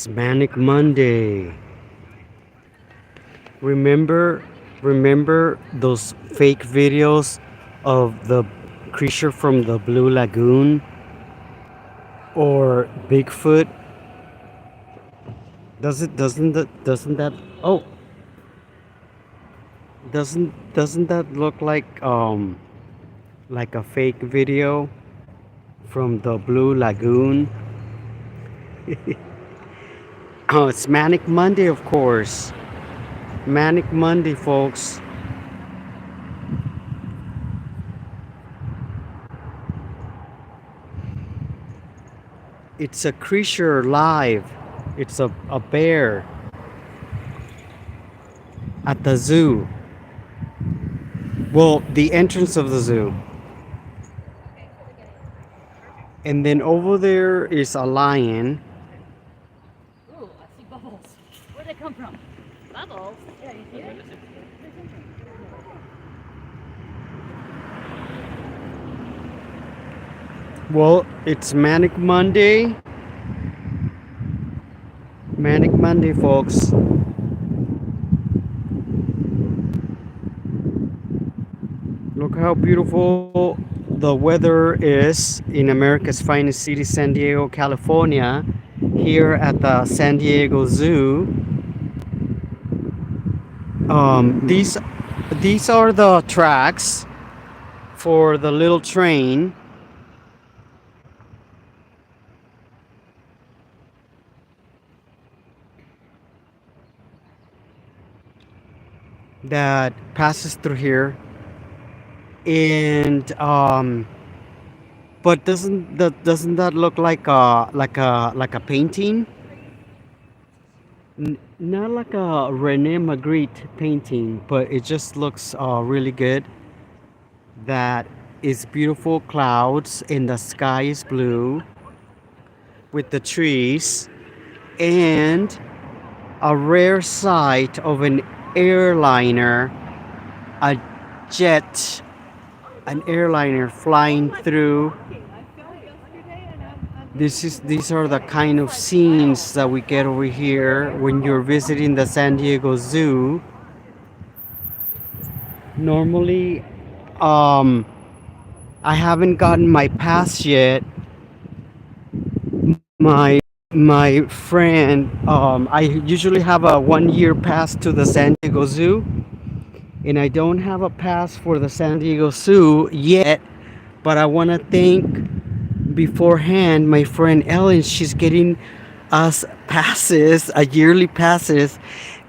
It's Manic Monday. Remember remember those fake videos of the creature from the Blue Lagoon or Bigfoot? Doesn't that oh doesn't that look like a fake video from the Blue Lagoon? Oh, it's Manic Monday, of course. Manic Monday, folks. It's a creature live. It's a bear at the zoo. Well, the entrance of the zoo. And then over there is a lion. Ooh, I see bubbles. Where'd they come from? Bubbles? Yeah, you see it? Well, it's Manic Monday. Manic Monday, folks. Look how beautiful the weather is in America's finest city, San Diego, California, here at the San Diego Zoo. These are the tracks for the little train that passes through here. And but doesn't that look like a painting? Not like a Rene Magritte painting, but it just looks really good. That is beautiful clouds and the sky is blue with the trees and a rare sight of an airliner, a jet, an airliner flying through. These are the kind of scenes that we get over here when you're visiting the San Diego Zoo. Normally, um, I haven't gotten my pass yet. My my friend, I usually have a 1 year pass to the San Diego Zoo, and I don't have a pass for the San Diego Zoo yet. But I want to thank beforehand my friend Ellen. She's getting us passes, a yearly passes,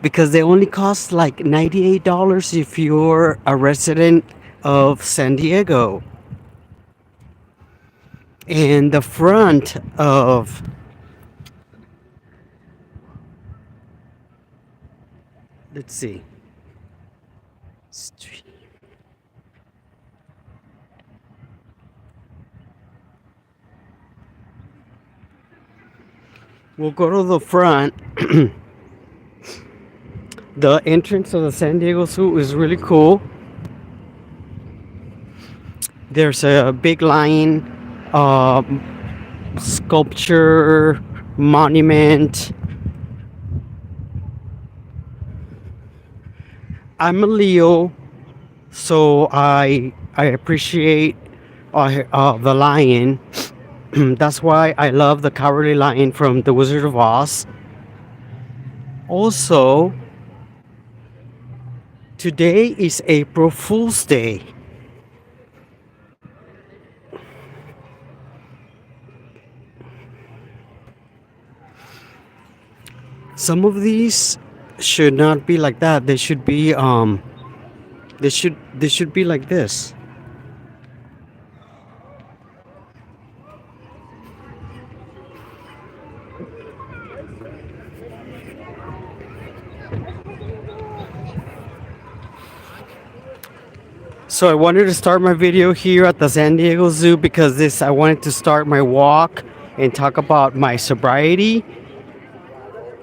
because they only cost like $98 if you're a resident of San Diego. And the front of, let's see, street. We'll go to the front. The entrance of the San Diego Zoo is really cool. There's a big lion sculpture monument. I'm a Leo, so I appreciate the lion. That's why I love the Cowardly Lion from The Wizard of Oz. Also, today is April Fool's Day. Some of these should not be like that. They should be they should be like this. So I wanted to start my video here at the San Diego Zoo because this I wanted to start my walk and talk about my sobriety.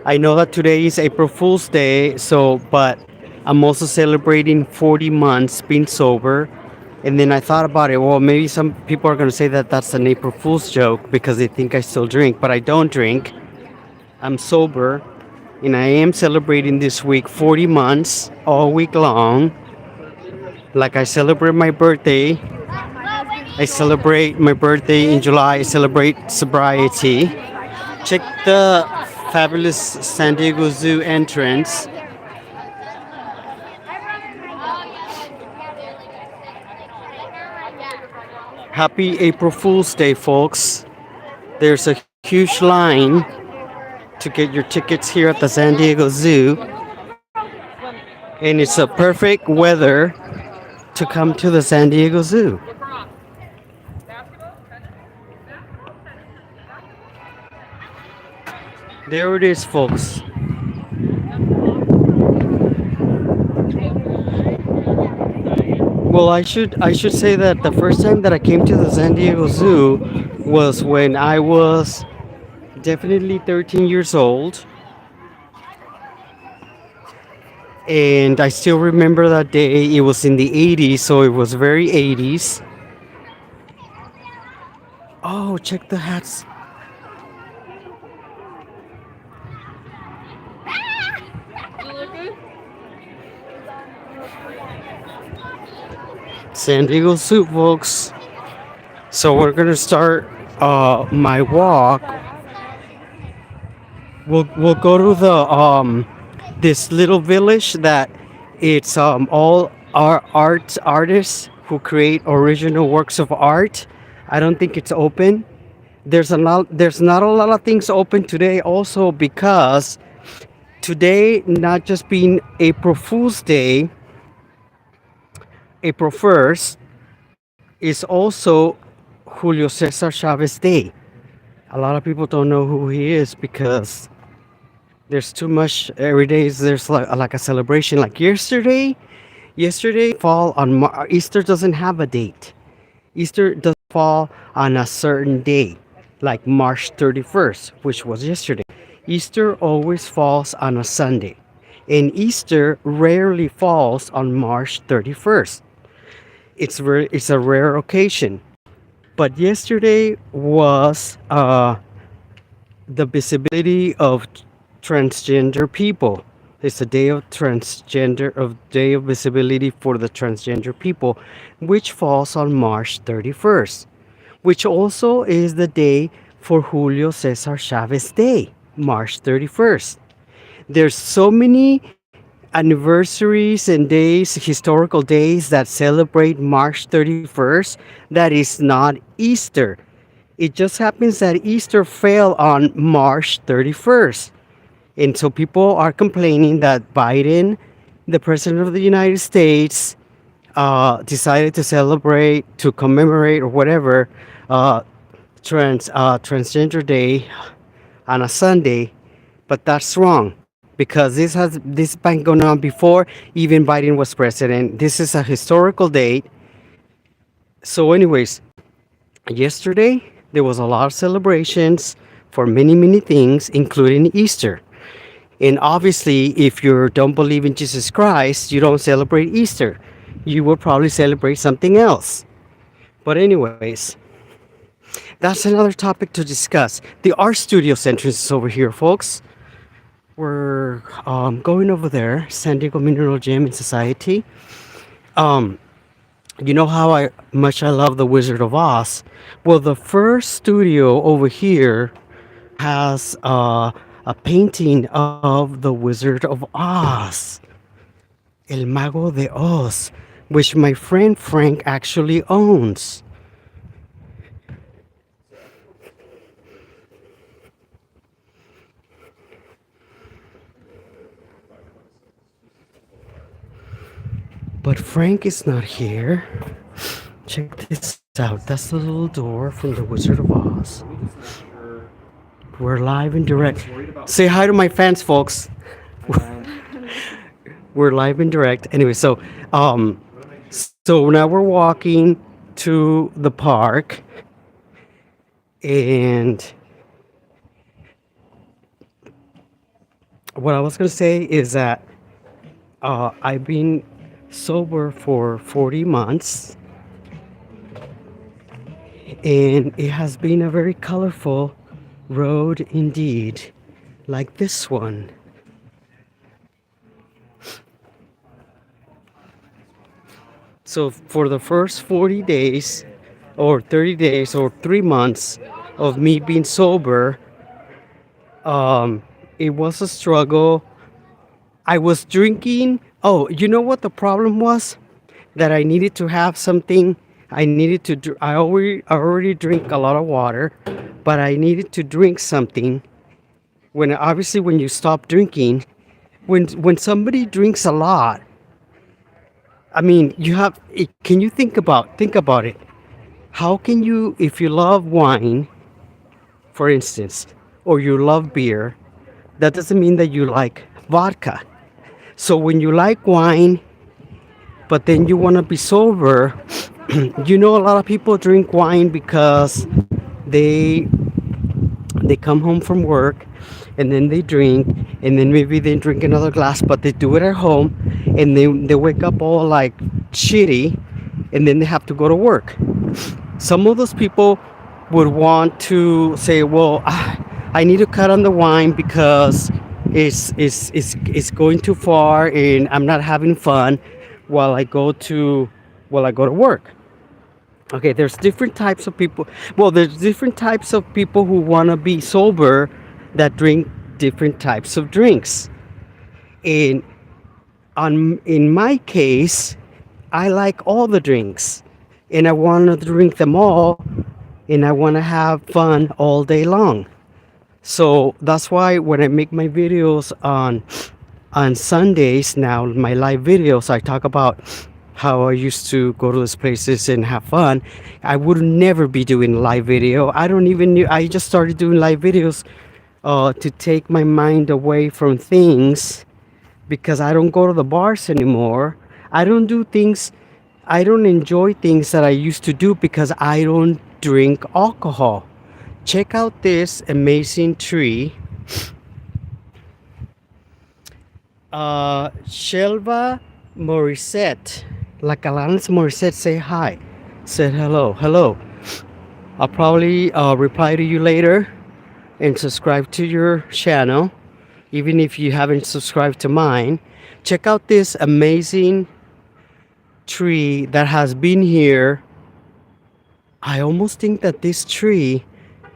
I know that today is April Fool's Day, so but I'm also celebrating 40 months being sober. And then I thought about it. Well, maybe some people are going to say that that's an April Fool's joke because they think I still drink, but I don't drink. I'm sober, and I am celebrating this week 40 months all week long. Like I celebrate my birthday. I celebrate my birthday in July. I celebrate sobriety. Check the fabulous San Diego Zoo entrance. Happy April Fool's Day, folks. There's a huge line to get your tickets here at the San Diego Zoo, and it's a perfect weather to come to the San Diego Zoo. There it is, folks. Well, I should say that the first time that I came to the San Diego Zoo was when I was definitely 13 years old, and I still remember that day. It was in the 80s, so it was very 80s. Oh, check the hats. San Diego Zoo, folks. So we're gonna start my walk. We'll go to the this little village that it's all our artists who create original works of art. I don't think it's open. There's not a lot of things open today also because today, not just being April Fool's Day, April 1st is also Julio Cesar Chavez Day. A lot of people don't know who he is because there's too much. Every day there's like a celebration. Like yesterday fall on Easter doesn't have a date. Easter doesn't fall on a certain day, like March 31st, which was yesterday. Easter always falls on a Sunday, and Easter rarely falls on March 31st. It's a rare occasion. But yesterday was the visibility of transgender people. It's a day of visibility for the transgender people, which falls on March 31st, which also is the day for Julio Cesar Chavez Day, March 31st. There's so many anniversaries and days, historical days that celebrate March 31st that is not Easter. It just happens that Easter fell on March 31st. And so people are complaining that Biden, the president of the United States, decided to celebrate, to commemorate, or whatever, uh, transgender day on a Sunday, but that's wrong because this been going on before even Biden was president. This is a historical date. So, anyways, yesterday there was a lot of celebrations for many things, including Easter. And obviously, if you don't believe in Jesus Christ, you don't celebrate Easter. You will probably celebrate something else. But anyways, that's another topic to discuss. The art studio entrance is over here, folks. We're going over there, San Diego Mineral Gem and Society. Um, you know how much I love The Wizard of Oz. Well, the first studio over here has a painting of the Wizard of Oz, El Mago de Oz, which my friend Frank actually owns. But Frank is not here. Check this out. That's the little door from the Wizard of Oz. We're live and direct. Say hi to my fans, folks. We're live and direct. Anyway, so now we're walking to the park, and what I was gonna say is that I've been sober for 40 months, and it has been a very colorful road indeed. like this one. So for the first 40 days or 30 days or 3 months of me being sober, um, it was a struggle. I was drinking. Oh, you know what the problem was? That I needed to have something. I needed to. I already drink a lot of water, but I needed to drink something. When obviously when you stop drinking, when somebody drinks a lot, I mean, you have. Can you think about it? How can you, if you love wine, for instance, or you love beer, that doesn't mean that you like vodka. So when you like wine, but then you want to be sober, a lot of people drink wine because they they come home from work and then they drink and then maybe they drink another glass, but they do it at home and they wake up all like shitty and then they have to go to work. Some of those people would want to say, well, I need to cut on the wine because it's going too far and I'm not having fun while I go to work. Okay, there's different types of people. Well, there's different types of people who want to be sober that drink different types of drinks. And in my case, I like all the drinks and I want to drink them all and I want to have fun all day long. So that's why when I make my videos on Sundays now, my live videos, I talk about how I used to go to these places and have fun. I would never be doing live video. I don't even knew. I just started doing live videos to take my mind away from things because I don't go to the bars anymore. I don't do things. I don't enjoy things that I used to do because I don't drink alcohol. Check out this amazing tree. Shelva Morissette. Like Alanis Morissette say hi. Said hello. Hello. I'll probably reply to you later and subscribe to your channel. Even if you haven't subscribed to mine. Check out this amazing tree that has been here. I almost think that this tree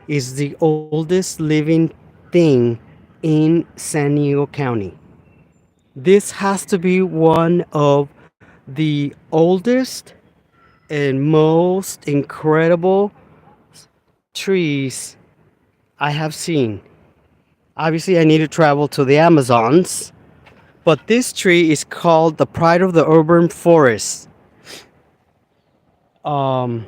is the oldest living thing in San Diego County. This has to be one of the oldest and most incredible trees I have seen. Obviously, I need to travel to the Amazons, but this tree is called the pride of the urban forest. Um,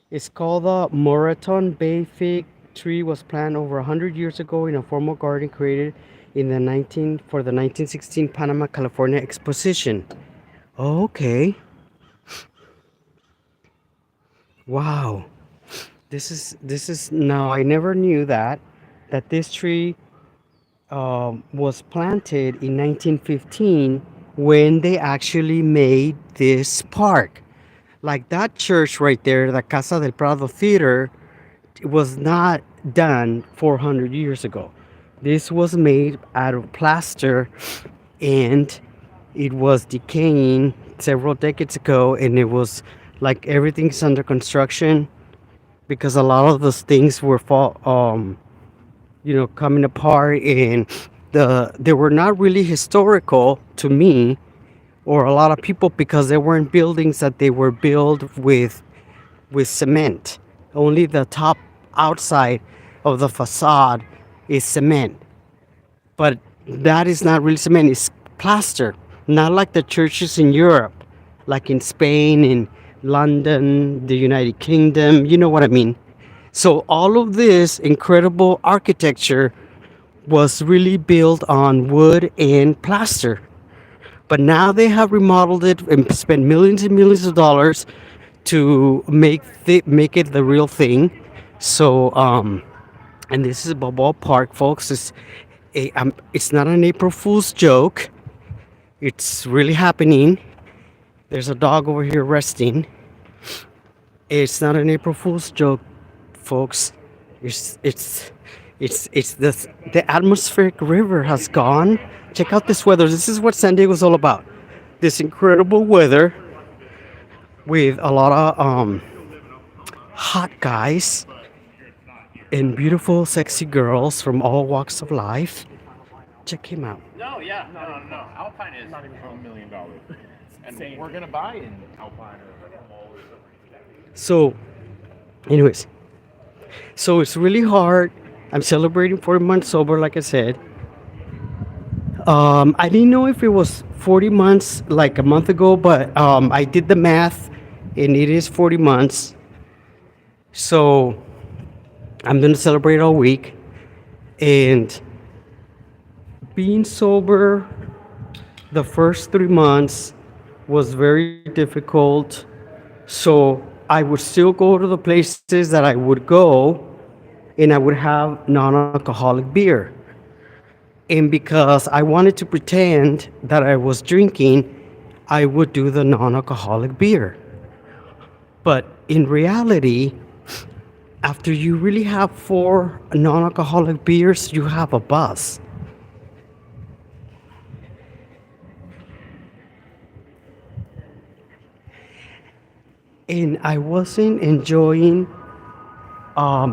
it's called the Moraton Bay Fig tree. Was planted over 100 years ago in a formal garden created in the 1916 Panama, California exposition. Okay. Wow. This is now I never knew that this tree was planted in 1915 when they actually made this park. Like that church right there, the Casa del Prado Theater, it was not done 400 years ago. This was made out of plaster and it was decaying several decades ago and it was like everything's under construction because a lot of those things were coming apart and they were not really historical to me or a lot of people because they weren't buildings that they were built with cement. Only the top outside of the facade is cement. But that is not really cement, it's plaster. Not like the churches in Europe, like in Spain, in London, the United Kingdom, you know what I mean? So all of this incredible architecture was really built on wood and plaster. But now they have remodeled it and spent millions and millions of dollars to make it the real thing. So and this is Balboa Park, folks. It's not an April Fool's joke. It's really happening. There's a dog over here resting. It's not an April Fool's joke, folks. It's it's the atmospheric river has gone. Check out this weather. This is what San Diego's all about. This incredible weather with a lot of hot guys and beautiful, sexy girls from all walks of life. Check him out. No, yeah, no. Alpine is not even $1 million, and we're gonna buy in Alpine or So, anyways, so it's really hard. I'm celebrating 40 months sober, like I said. I didn't know if it was 40 months like a month ago, but I did the math and it is 40 months. So I'm going to celebrate all week. And being sober the first 3 months was very difficult. So I would still go to the places that I would go and I would have non alcoholic beer. And because I wanted to pretend that I was drinking, I would do the non alcoholic beer. But in reality, after you really have 4 non-alcoholic beers, you have a buzz. And I wasn't enjoying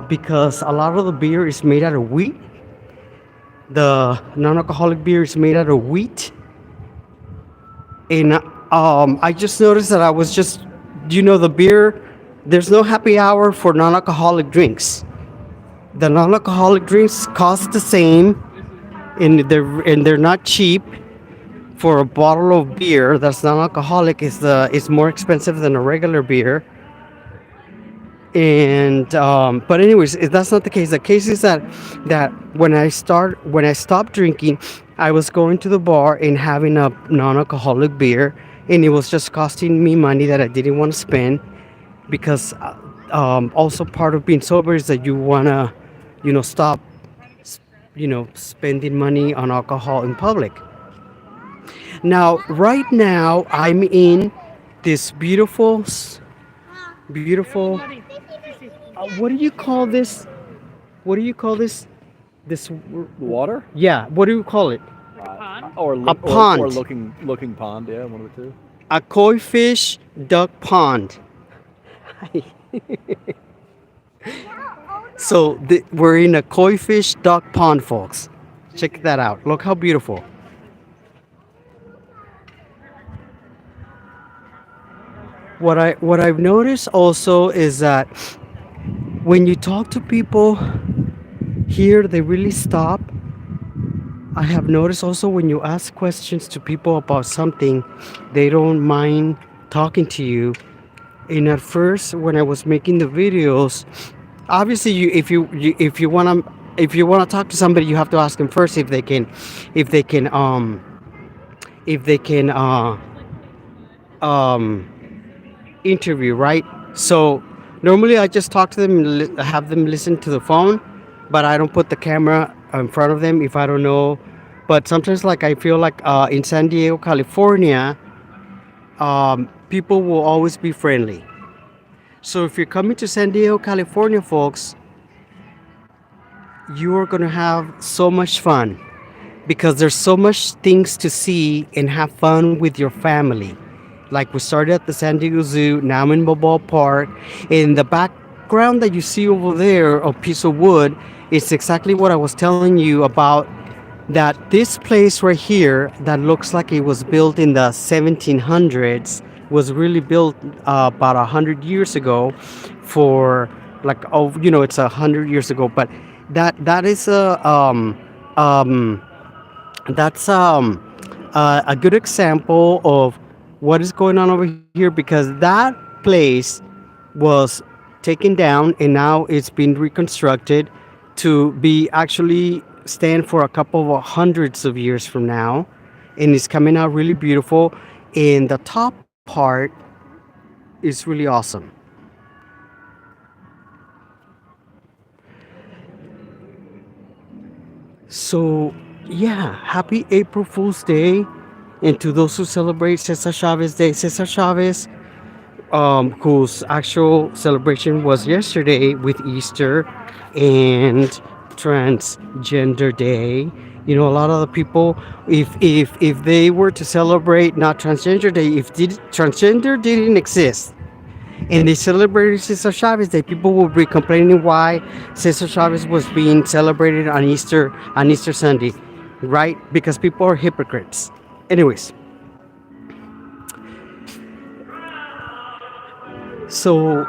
because a lot of the beer is made out of wheat. The non-alcoholic beer is made out of wheat. And I just noticed that I was just, the beer, there's no happy hour for non-alcoholic drinks. The non-alcoholic drinks cost the same, and they're not cheap. For a bottle of beer that's non-alcoholic is more expensive than a regular beer. And but anyways, that's not the case. The case is that when I stopped drinking, I was going to the bar and having a non-alcoholic beer, and it was just costing me money that I didn't want to spend because also part of being sober is that you wanna stop spending money on alcohol in public. Now, right now, I'm in this beautiful. What do you call this? What do you call this? This, Water? yeah. What do you call it? Pond? A pond. Or looking pond, yeah, one of the two. A koi fish duck pond. So we're in a koi fish duck pond, folks. Check that out. Look how beautiful. What I've noticed also is that when you talk to people here, they really stop. I have noticed also when you ask questions to people about something, they don't mind talking to you. And at first, when I was making the videos, obviously, if you wanna talk to somebody, you have to ask them first if they can if they can um interview, right? So normally I just talk to them and have them listen to the phone, but I don't put the camera in front of them if I don't know. But sometimes, like I feel like in San Diego, California, people will always be friendly. So if you're coming to San Diego, California, folks, you are gonna have so much fun because there's so much things to see and have fun with your family. Like we started at the San Diego Zoo, now I'm in Balboa Park. In the background that you see over there, a piece of wood, is exactly what I was telling you about. That this place right here, that looks like it was built in the 1700s, was really built about 100 years ago. For like, oh, it's 100 years ago, but that is um that's a good example of what is going on over here because that place was taken down and now it's been reconstructed to be actually stand for a couple of hundreds of years from now, and it's coming out really beautiful, and the top part is really awesome. So, yeah, happy April Fool's Day. And to those who celebrate Cesar Chavez Day, Cesar Chavez whose actual celebration was yesterday with Easter and Transgender Day. You know, a lot of the people, if they were to celebrate not Transgender Day, if transgender didn't exist, and they celebrated Cesar Chavez Day, people will be complaining why Cesar Chavez was being celebrated on Easter Sunday, right? Because people are hypocrites. Anyways, so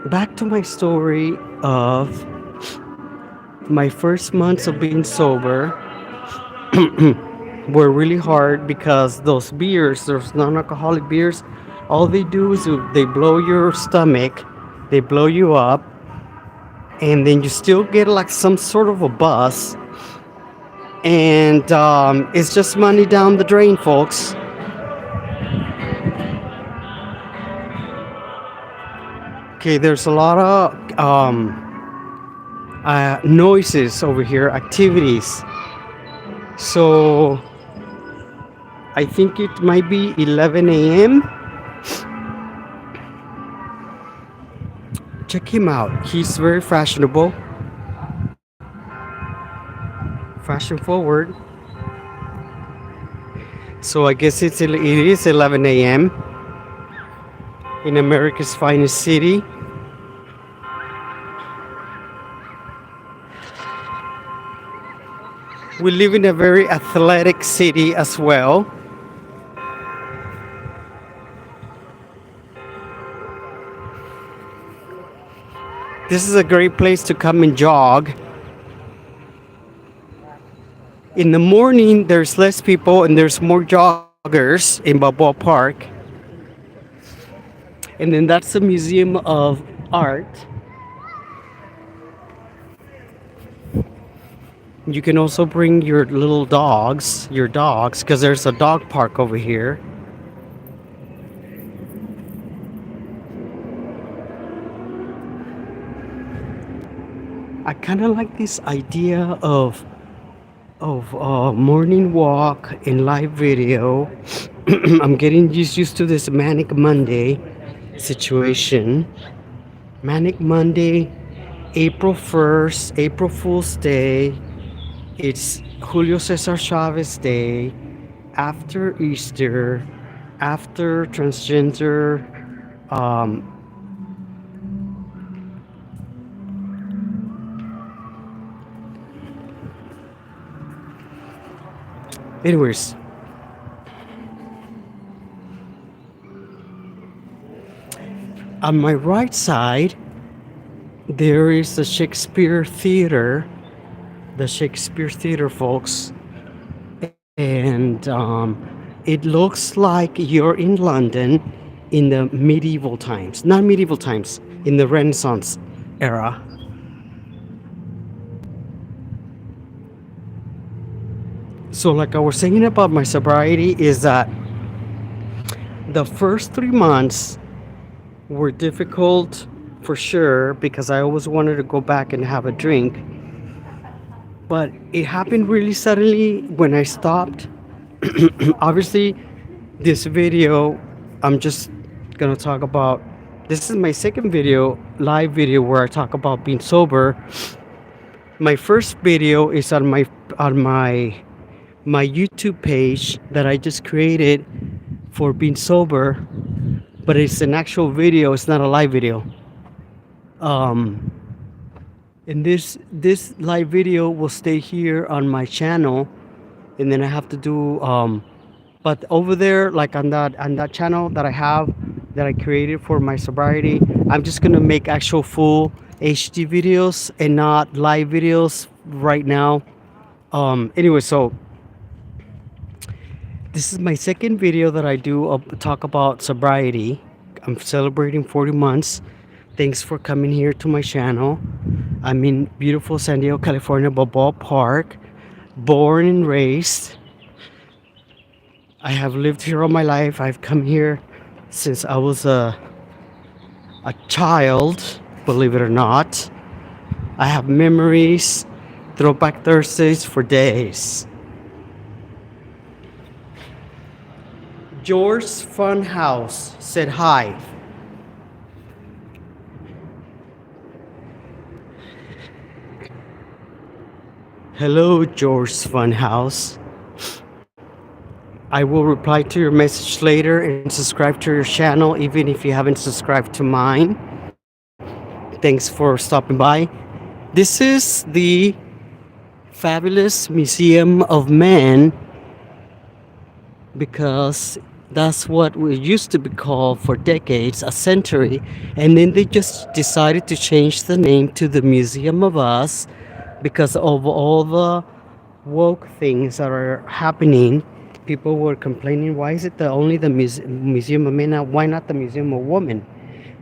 back to my story of my first months of being sober were really hard because those non-alcoholic beers, all they do is they blow your stomach, they blow you up, and then you still get like some sort of a buzz, and it's just money down the drain, folks. Okay, there's a lot of noises over here, activities. So I think it might be 11 a.m. Check him out. He's very fashionable, fashion forward. So I guess it is 11 a.m. in America's finest city. We live in a very athletic city as well. This is a great place to come and jog. In the morning, there's less people and there's more joggers in Balboa Park. And then that's the Museum of Art. You can also bring your dogs, because there's a dog park over here. I kind of like this idea of morning walk and live video. I'm getting used to this Manic Monday situation. Manic Monday, April 1st, April Fool's Day. It's Julio Cesar Chavez Day, after Easter, after transgender. Anyways, on my right side, there is the Shakespeare Theater. The Shakespeare Theater, folks. And it looks like you're in London in the medieval times. Not medieval times, in the Renaissance era. So like I was saying about my sobriety is that the first 3 months were difficult for sure, because I always wanted to go back and have a drink. But it happened really suddenly when I stopped. Obviously, this video, I'm just gonna talk about. This is my second video, live video, where I talk about being sober. My first video is on my YouTube page that I just created for being sober, but it's an actual video. It's not a live video. And this live video will stay here on my channel, and then I have to do but over there, like on that channel that I have, that I created for my sobriety, I'm just gonna make actual full HD videos and not live videos right now. Anyway, so this is my second video that I do talk about sobriety. I'm celebrating 40 months. Thanks for coming here to my channel. I'm in beautiful San Diego, California, Balboa Park. Born and raised. I have lived here all my life. I've come here since I was a child, believe it or not. I have memories, throwback Thursdays for days. George's Fun House said hi. Hello, George's Fun House. I will reply to your message later and subscribe to your channel, even if you haven't subscribed to mine. Thanks for stopping by. This is the fabulous Museum of Man, because that's what we used to be called for decades, a century, and then they just decided to change the name to the Museum of Us because of all the woke things that are happening. People were complaining, why is it only the Museum of Men? Why not the Museum of Women?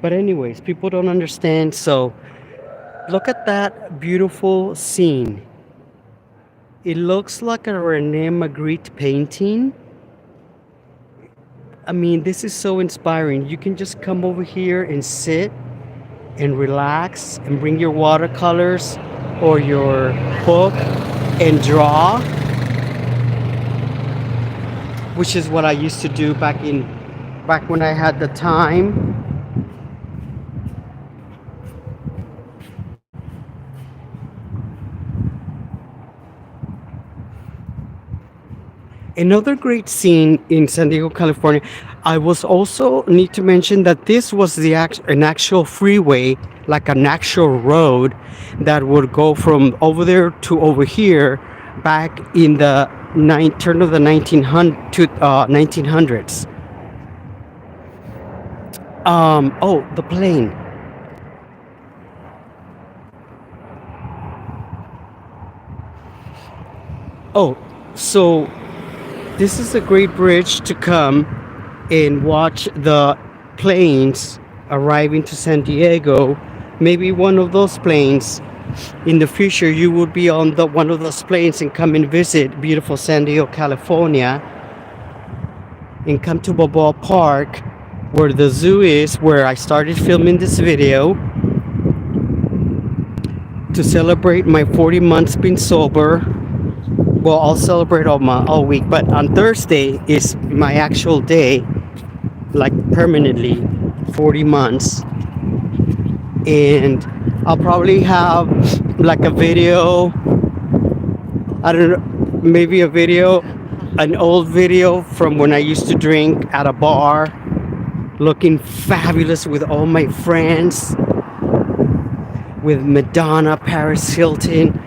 But anyways, people don't understand. So look at that beautiful scene. It looks like a Rene Magritte painting. I mean, this is so inspiring. You can just come over here and sit and relax and bring your watercolors or your book and draw, which is what I used to do back when I had the time. Another great scene in San Diego, California. I was also need to mention that this was an actual freeway, like an actual road that would go from over there to over here back in the turn of the 1900s. Oh, the plane. Oh, so this is a great bridge to come and watch the planes arriving to San Diego. Maybe one of those planes in the future, you will be on one of those planes and come and visit beautiful San Diego, California, and come to Balboa Park, where the zoo is, where I started filming this video to celebrate my 40 months being sober. Well, I'll celebrate all week, but on Thursday is my actual day, like permanently, 40 months. And I'll probably have like a video, I don't know, maybe an old video from when I used to drink at a bar, looking fabulous with all my friends, with Madonna, Paris Hilton,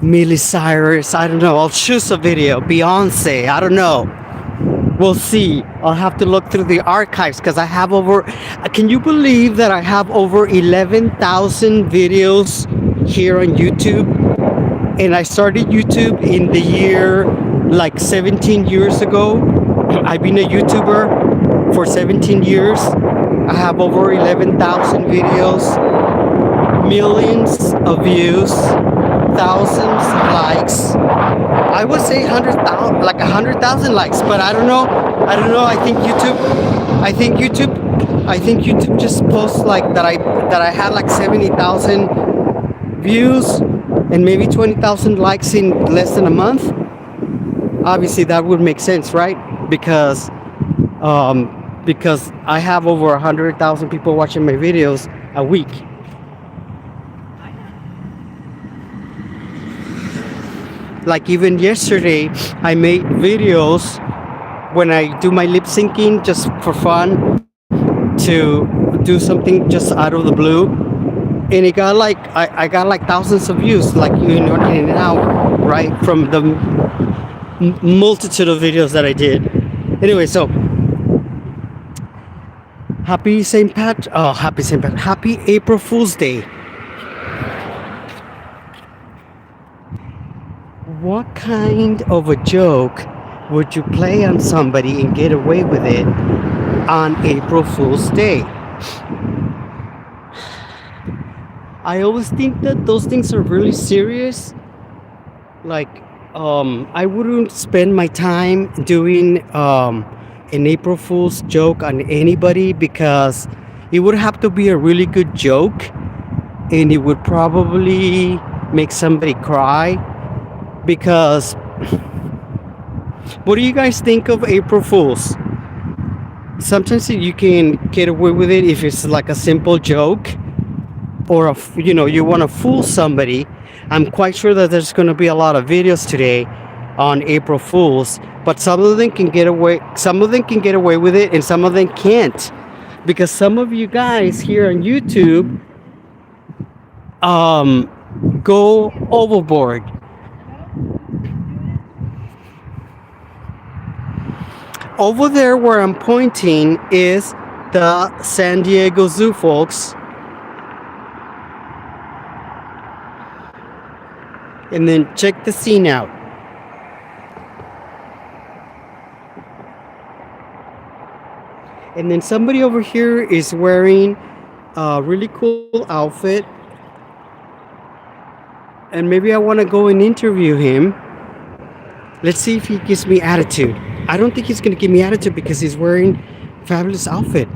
Miley Cyrus, I don't know. I'll choose a video. Beyonce, I don't know. We'll see. I'll have to look through the archives because I have can you believe that I have over 11,000 videos here on YouTube? And I started YouTube in the year like 17 years ago. I've been a YouTuber for 17 years. I have over 11,000 videos, millions of views, thousands of likes. I would say 100,000, like 100,000 likes, but I don't know. I think YouTube just posts like that I had like 70,000 views and maybe 20,000 likes in less than a month. Obviously, that would make sense, right? Because I have over 100,000 people watching my videos a week. Like even yesterday, I made videos when I do my lip syncing just for fun, to do something just out of the blue, and it got like I got like thousands of views, like in an hour, right, from the multitude of videos that I did. Anyway, so happy April Fool's Day. What kind of a joke would you play on somebody and get away with it on April Fool's Day? I always think that those things are really serious. Like, I wouldn't spend my time doing an April Fool's joke on anybody, because it would have to be a really good joke and it would probably make somebody cry, because What do you guys think of April Fools? Sometimes you can get away with it if it's like a simple joke, or you want to fool somebody. I'm quite sure that there's going to be a lot of videos today on April Fools, but some of them can get away. Some of them can get away with it, and some of them can't, because some of you guys here on YouTube go overboard. Over there where I'm pointing is the San Diego Zoo, folks. And then check the scene out. And then somebody over here is wearing a really cool outfit. And maybe I want to go and interview him. Let's see if he gives me attitude. I don't think he's going to give me attitude because he's wearing a fabulous outfit.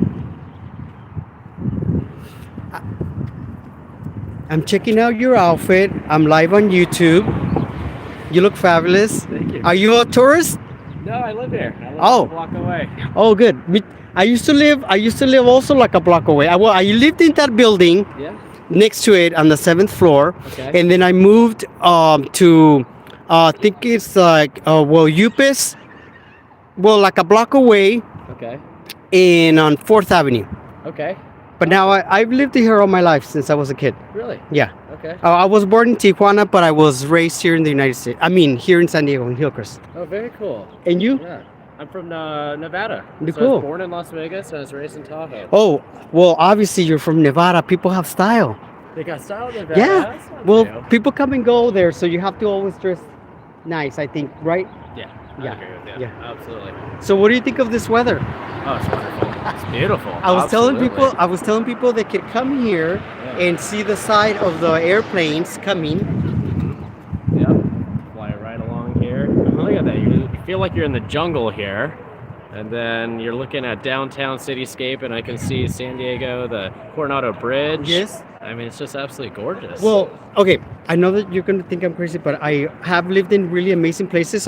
I'm checking out your outfit. I'm live on YouTube. You look fabulous. Thank you. Are you a tourist? No, I live here. I live Oh. a block away. Oh, good. I used to live also like a block away. I lived in that building Yeah. next to it on the 7th floor. Okay. And then I moved to I think it's like Upis. Well, like a block away Okay. on 4th Avenue. Okay. But now I've lived here all my life since I was a kid. Really? Yeah. Okay. I was born in Tijuana, but I was raised here in the United States. I mean, here in San Diego, in Hillcrest. Oh, very cool. And you? Yeah. I'm from Nevada. So I Cool. was born in Las Vegas and I was raised in Tahoe. Oh, well, obviously you're from Nevada. People have style. They got style in Nevada. Yeah. That's not Well, new. people come and go there, so you have to always dress nice, I think, right? Yeah. Yeah. I agree with you. Yeah. Absolutely. So what do you think of this weather? Oh, it's wonderful. It's beautiful. I was Absolutely. telling people they could come here Yeah. and see the side of the airplanes coming. Yep. Fly right along here. Look at that. You feel like you're in the jungle here. And then you're looking at downtown cityscape, and I can see San Diego, the Coronado Bridge. Yes. I mean, it's just absolutely gorgeous. Well, okay, I know that you're gonna think I'm crazy, but I have lived in really amazing places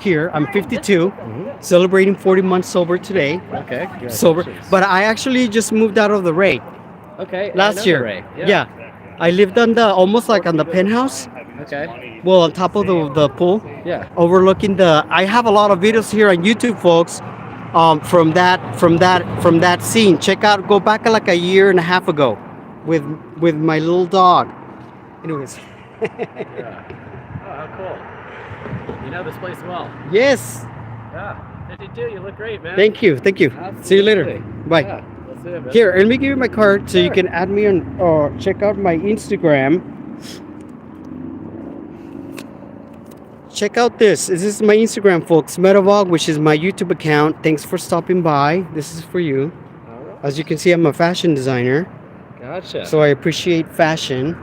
here I'm 52, celebrating 40 months sober today. Okay. Sober, congratulations. but I actually just moved out of the Ray Okay. last year. Ray. Yeah. I lived on almost like on the penthouse. Okay. Well, on top of the pool, Yeah. overlooking I have a lot of videos here on YouTube, folks. From that scene. Go back like a year and a half ago, with my little dog. Anyways, Yeah. Oh, how cool. You know this place well. yes. Yeah. 52. You look great, man. Thank you. See you later. Absolutely. Bye. Yeah. Let's see it, man. Here, let me give you my card so you Sure. can add me on or check out my Instagram. Check out this. This is my Instagram, folks. MEDAVOG, which is my YouTube account. Thanks for stopping by. This is for you. All right. As you can see, I'm a fashion designer, Gotcha. so I appreciate fashion.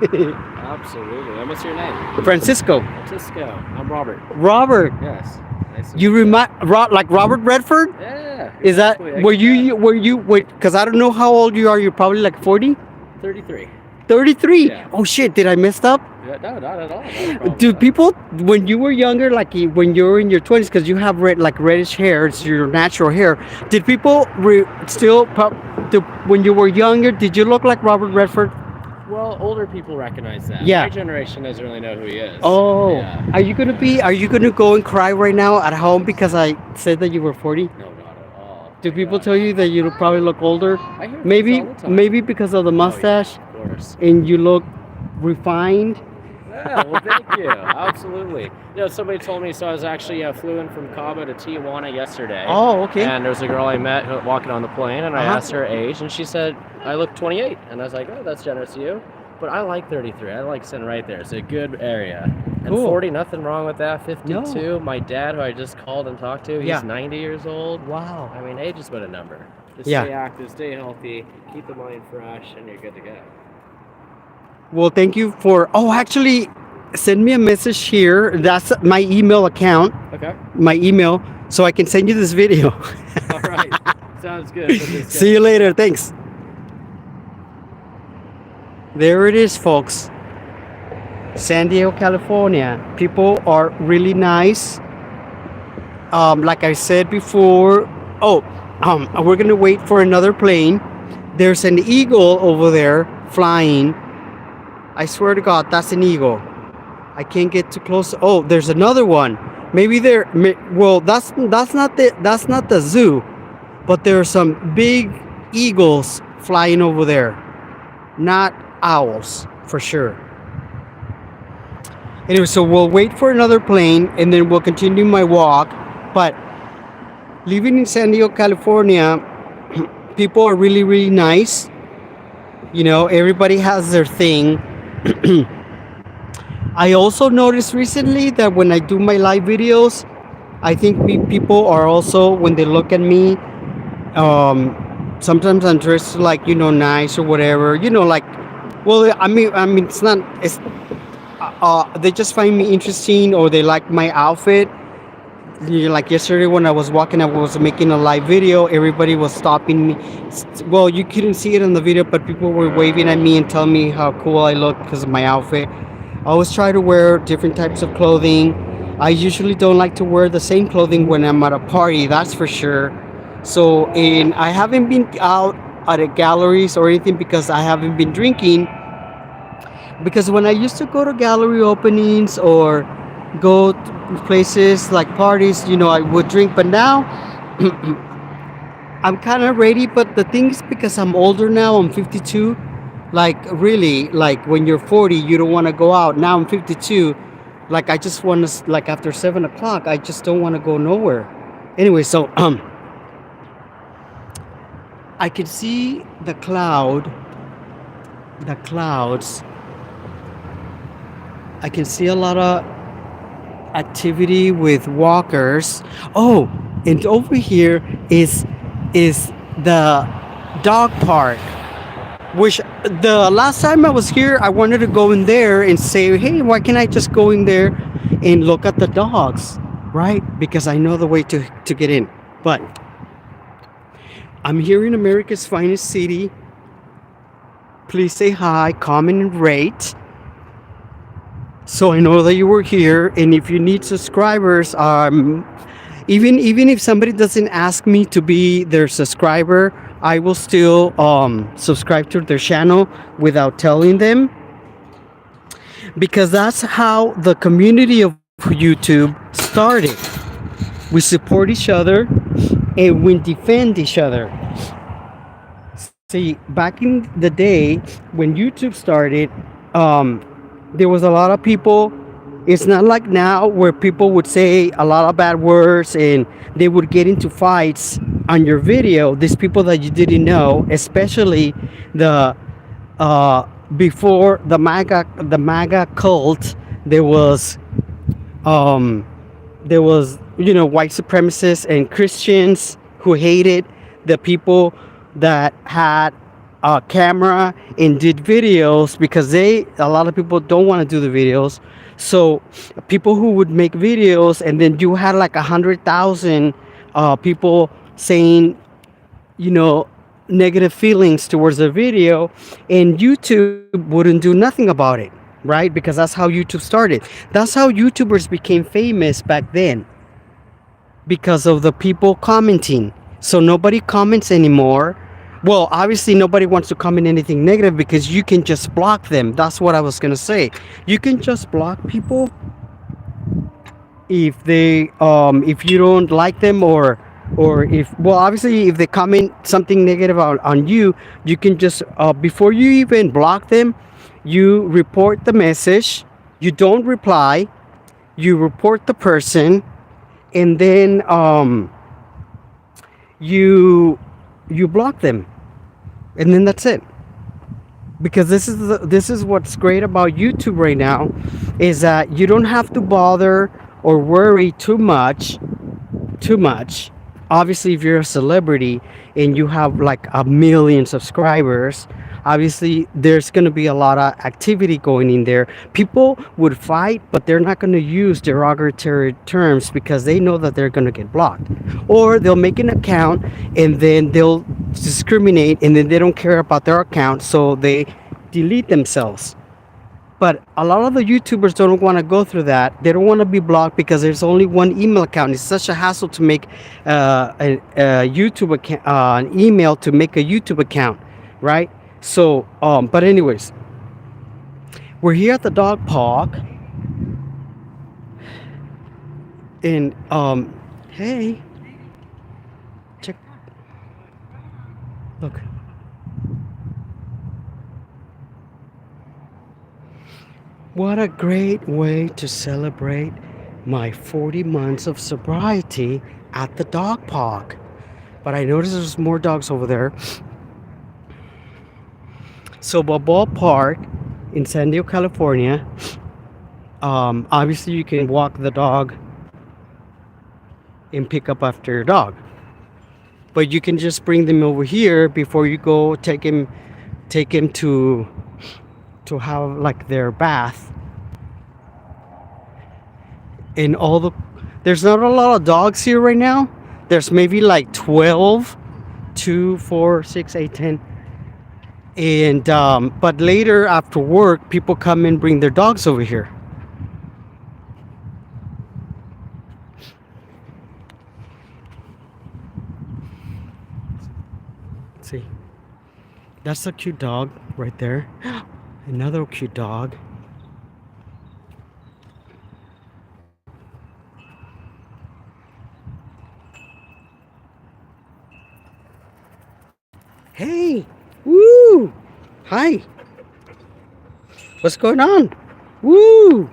Absolutely. And what's your name? Francisco. Francisco. I'm Robert. Robert. Yes. Nice to You remind like Robert Redford? Yeah. Is that exactly. I were get you wait, because I don't know how old you are. You're probably like 40, that. 33. 33. Yeah. Oh shit, did I mess up? Yeah, no, not at all. Not a problem Do with that. people, when you were younger, like when you were in your 20s, because you have reddish hair, it's your natural hair, did people when you were younger, did you look like Robert Redford? Well, older people recognize that. Yeah. My generation doesn't really know who he is. Oh, Yeah. are you gonna go and cry right now at home because I said that you were 40? No, not at all. Do people tell you that you probably look older? I hear Maybe things all the time. maybe because of the Oh, yeah, mustache of course. and you look refined. Yeah, well, thank you. Absolutely. You know, somebody told me, so I was actually flew in from Cabo to Tijuana yesterday. Oh, okay. And there was a girl I met walking on the plane, and I Uh-huh. asked her age, and she said, I look 28. And I was like, oh, that's generous of you. But I like 33. I like sitting right there. It's a good area. And Cool. 40, nothing wrong with that. 52. No. My dad, who I just called and talked to, he's Yeah. 90 years old. Wow. I mean, age is but a number. Just Yeah. stay active, stay healthy, keep the mind fresh, and you're good to go. Well, thank you for. Oh, actually, send me a message here. That's my email account. Okay. My email, so I can send you this video. All right. Sounds good. See you later. Thanks. There it is, folks. San Diego, California. People are really nice. Like I said before, oh, we're gonna wait for another plane. There's an eagle over there flying. I swear to God, that's an eagle. I can't get too close. Oh, there's another one. Maybe well, that's not the zoo, but there are some big eagles flying over there. Not owls, for sure. Anyway, so we'll wait for another plane and then we'll continue my walk. But living in San Diego, California, people are really, really nice. You know, everybody has their thing. I also noticed recently that when I do my live videos, I think people are also, when they look at me, sometimes I'm dressed like, you know, nice or whatever, you know, like, well, I mean, it's not, it's, they just find me interesting or they like my outfit. Like yesterday when I was walking, I was making a live video, everybody was stopping me. Well, you couldn't see it in the video, but people were waving at me and telling me how cool I look because of my outfit. I always try to wear different types of clothing. I usually don't like to wear the same clothing when I'm at a party, that's for sure. So, and I haven't been out at the galleries or anything because I haven't been drinking. Because when I used to go to gallery openings or go to places like parties, you know, I would drink. But now I'm kind of ready. But the thing is, because I'm older now, I'm 52. Like really, like when you're 40, you don't want to go out. Now I'm 52. Like I just want to, like after 7 o'clock, I just don't want to go nowhere. Anyway, so I could see the clouds. I can see a lot of activity with walkers. Oh, and over here is the dog park, which the last time I was here, I wanted to go in there and say, hey, why can't I just go in there and look at the dogs, right? Because I know the way to get in. But I'm here in America's finest city. Please say hi, comment, and rate, so I know that you were here. And if you need subscribers, even if somebody doesn't ask me to be their subscriber, I will still subscribe to their channel without telling them, because that's how the community of YouTube started. We support each other and we defend each other. See, back in the day when YouTube started, there was a lot of people. It's not like now where people would say a lot of bad words and they would get into fights on your video. These people that you didn't know, especially the before the MAGA cult, there was you know, white supremacists and Christians who hated the people that had a camera and did videos, because a lot of people don't want to do the videos. So people who would make videos and then you had like 100,000 people saying, you know, negative feelings towards the video, and YouTube wouldn't do nothing about it, right? Because that's how YouTube started. That's how YouTubers became famous back then, because of the people commenting. So nobody comments anymore. Well, obviously nobody wants to comment anything negative because you can just block them. That's what I was gonna say. You can just block people if they if you don't like them, or if, well, obviously if they comment something negative on you, you can just before you even block them, you report the message. You don't reply, you report the person, and then you block them, and then that's it. Because this is what's great about YouTube right now, is that you don't have to bother or worry too much. Obviously, if you're a celebrity and you have like 1 million subscribers, obviously there's going to be a lot of activity going in there. People would fight, but they're not going to use derogatory terms because they know that they're going to get blocked. Or they'll make an account and then they'll discriminate, and then they don't care about their account, so they delete themselves. But a lot of the YouTubers don't want to go through that. They don't want to be blocked because there's only one email account. It's such a hassle to make a YouTube account, an email to make a YouTube account, right? So, but anyways, we're here at the dog park, and hey, check, look. What a great way to celebrate my 40 months of sobriety at the dog park. But I noticed there's more dogs over there. So Balboa Park in San Diego, California. Obviously you can walk the dog and pick up after your dog. But you can just bring them over here before you go take him to have like their bath. And there's not a lot of dogs here right now. There's maybe like 12, 2, 4, 6, 8, 10. And but later after work, people come and bring their dogs over here. See, that's a cute dog right there. Another cute dog. Hey, woo! Hi. What's going on? Woo!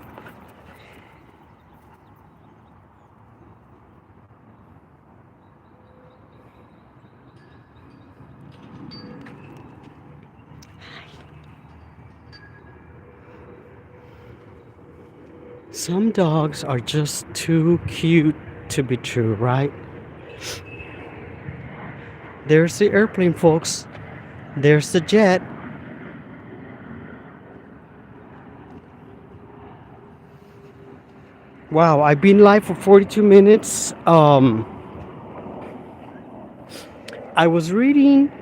Some dogs are just too cute to be true, right? There's the airplane, folks. There's the jet. Wow, I've been live for 42 minutes. I was reading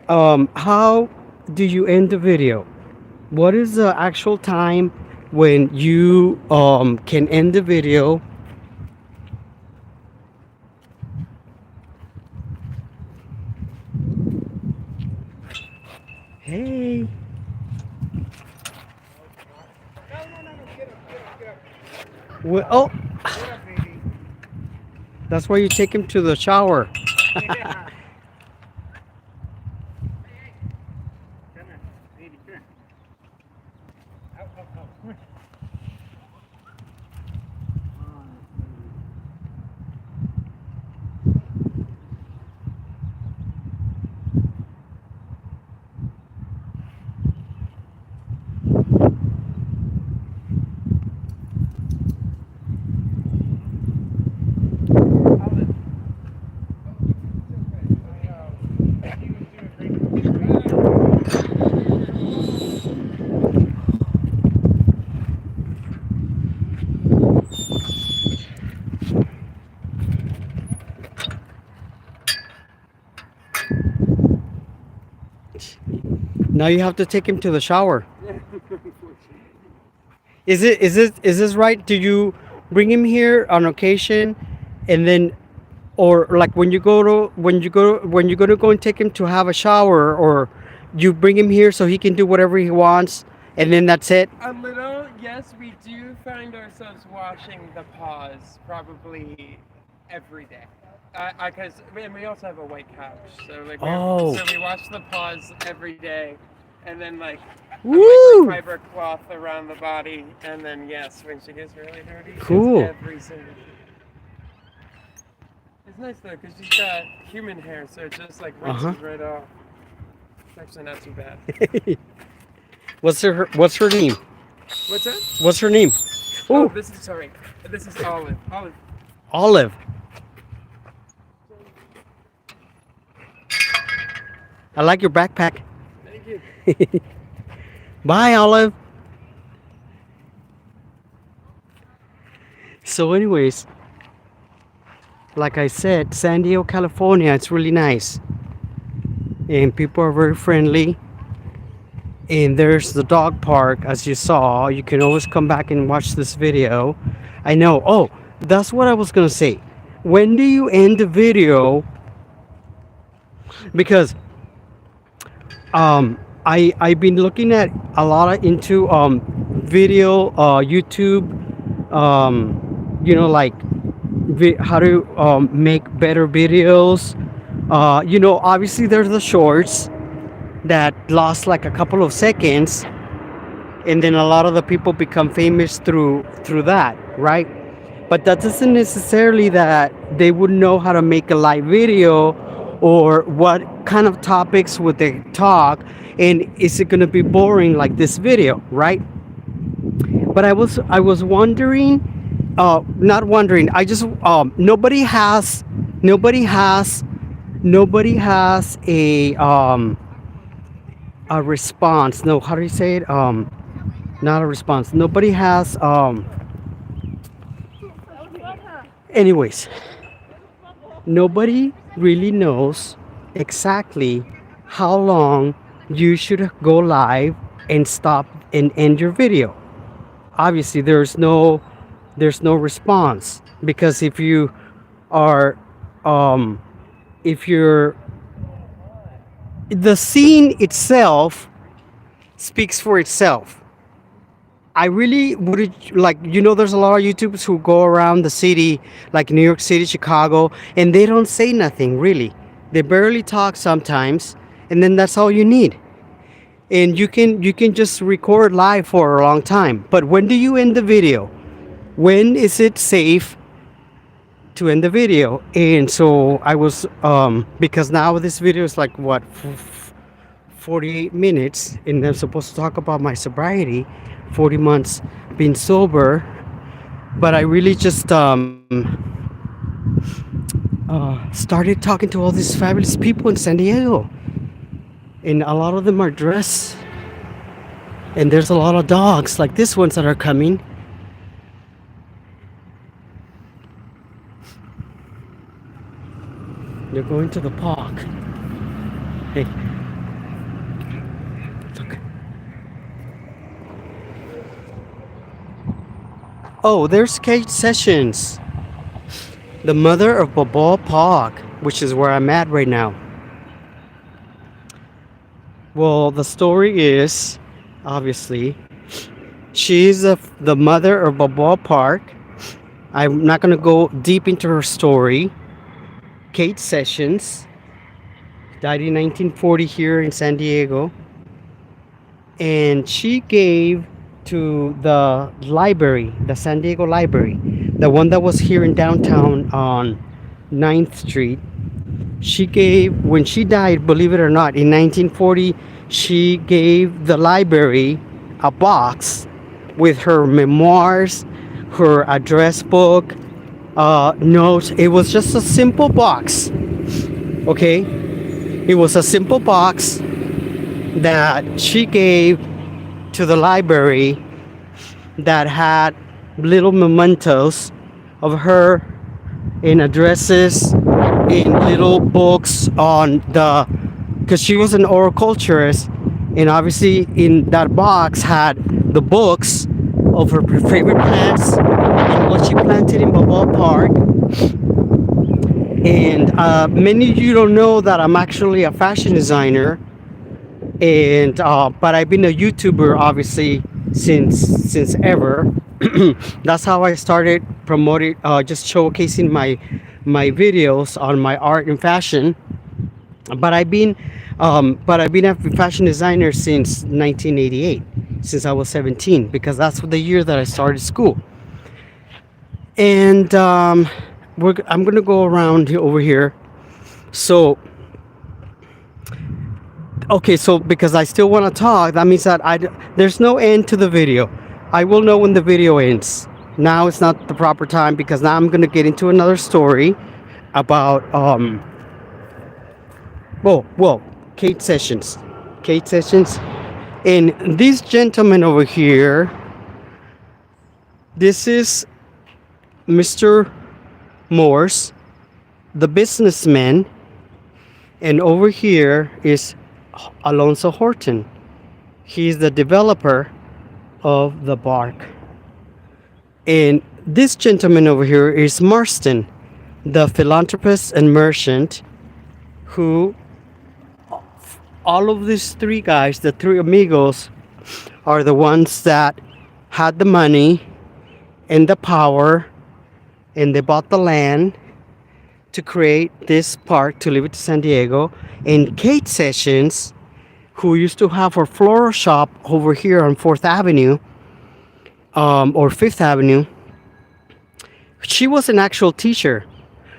how do you end the video? What is the actual time when you can end the video? Hey. Well, oh. That's why you take him to the shower. Now you have to take him to the shower. Is this right? Do you bring him here on occasion, and then, or like when you go to go and take him to have a shower, or you bring him here so he can do whatever he wants, and then that's it? A little, yes, we do find ourselves washing the paws probably every day. Because we also have a white couch, so like so we wash the paws every day, and then like a microfiber cloth around the body, and then yes, when she gets really dirty, Cool. it's every single day. It's nice though, because she's got human hair, so it just like rinses right off. It's actually not too bad. What's her name? What's that? What's her name? Oh, Oh, this is Olive. Olive. I like your backpack. Thank you. Bye, Olive. So anyways, like I said, San Diego, California, it's really nice. And people are very friendly. And there's the dog park, as you saw. You can always come back and watch this video. I know. Oh, that's what I was gonna say. When do you end the video? Because I've been looking at a lot of into video YouTube, like how to make better videos. Obviously there's the shorts that lost like a couple of seconds, and then a lot of the people become famous through that, right? But that doesn't necessarily that they would know how to make a live video, or what kind of topics would they talk, and is it going to be boring like this video, right? But I was wondering, not wondering, I just nobody has a response. No, how do you say it? Not a response. Nobody has anyways, nobody really knows exactly how long you should go live and stop and end your video. Obviously there's no response, because are if you're the scene itself speaks for itself. I really would like, there's a lot of YouTubers who go around the city, like New York City, Chicago, and they don't say nothing really. They barely talk sometimes, and then that's all you need. And you can just record live for a long time. But when do you end the video? When is it safe to end the video? And so I was because now this video is like what, 48 minutes, and I'm supposed to talk about my sobriety, 40 months being sober. But I really just started talking to all these fabulous people in San Diego, and a lot of them are dressed, and there's a lot of dogs like this ones that are coming. They're going to the park. Hey, look. Oh, there's Kate Sessions, the mother of Balboa Park, which is where I'm at right now. Well, the story is, obviously, she's the mother of Balboa Park. I'm not going to go deep into her story. Kate Sessions died in 1940 here in San Diego, and she gave to the library, the San Diego Library, the one that was here in downtown on 9th Street. She gave, when she died, believe it or not, in 1940, she gave the library a box with her memoirs, her address book, notes. It was just a simple box. Okay, it was a simple box that she gave to the library that had little mementos of her, in addresses, in little books on the, because she was an horticulturist, and obviously in that box had the books of her favorite plants and what she planted in Balboa Park. And many of you don't know that I'm actually a fashion designer, and but I've been a YouTuber obviously since ever. That's how I started promoting, just showcasing my videos on my art and fashion. But I've been a fashion designer since 1988, since I was 17, because that's the year that I started school. And I'm gonna go around over here. So okay, so because I still want to talk, that means that there's no end to the video. I will know when the video ends. Now it's not the proper time, because now I'm gonna get into another story about Kate Sessions, and this gentleman over here. This is Mr. Morse, the businessman, and over here is Alonzo Horton, He's the developer of the park. And this gentleman over here is Marston, the philanthropist and merchant who, all of these three guys, the three amigos, are the ones that had the money and the power, and they bought the land to create this park to leave it to San Diego. And Kate Sessions, who used to have her floral shop over here on 4th Avenue, or 5th Avenue, she was an actual teacher.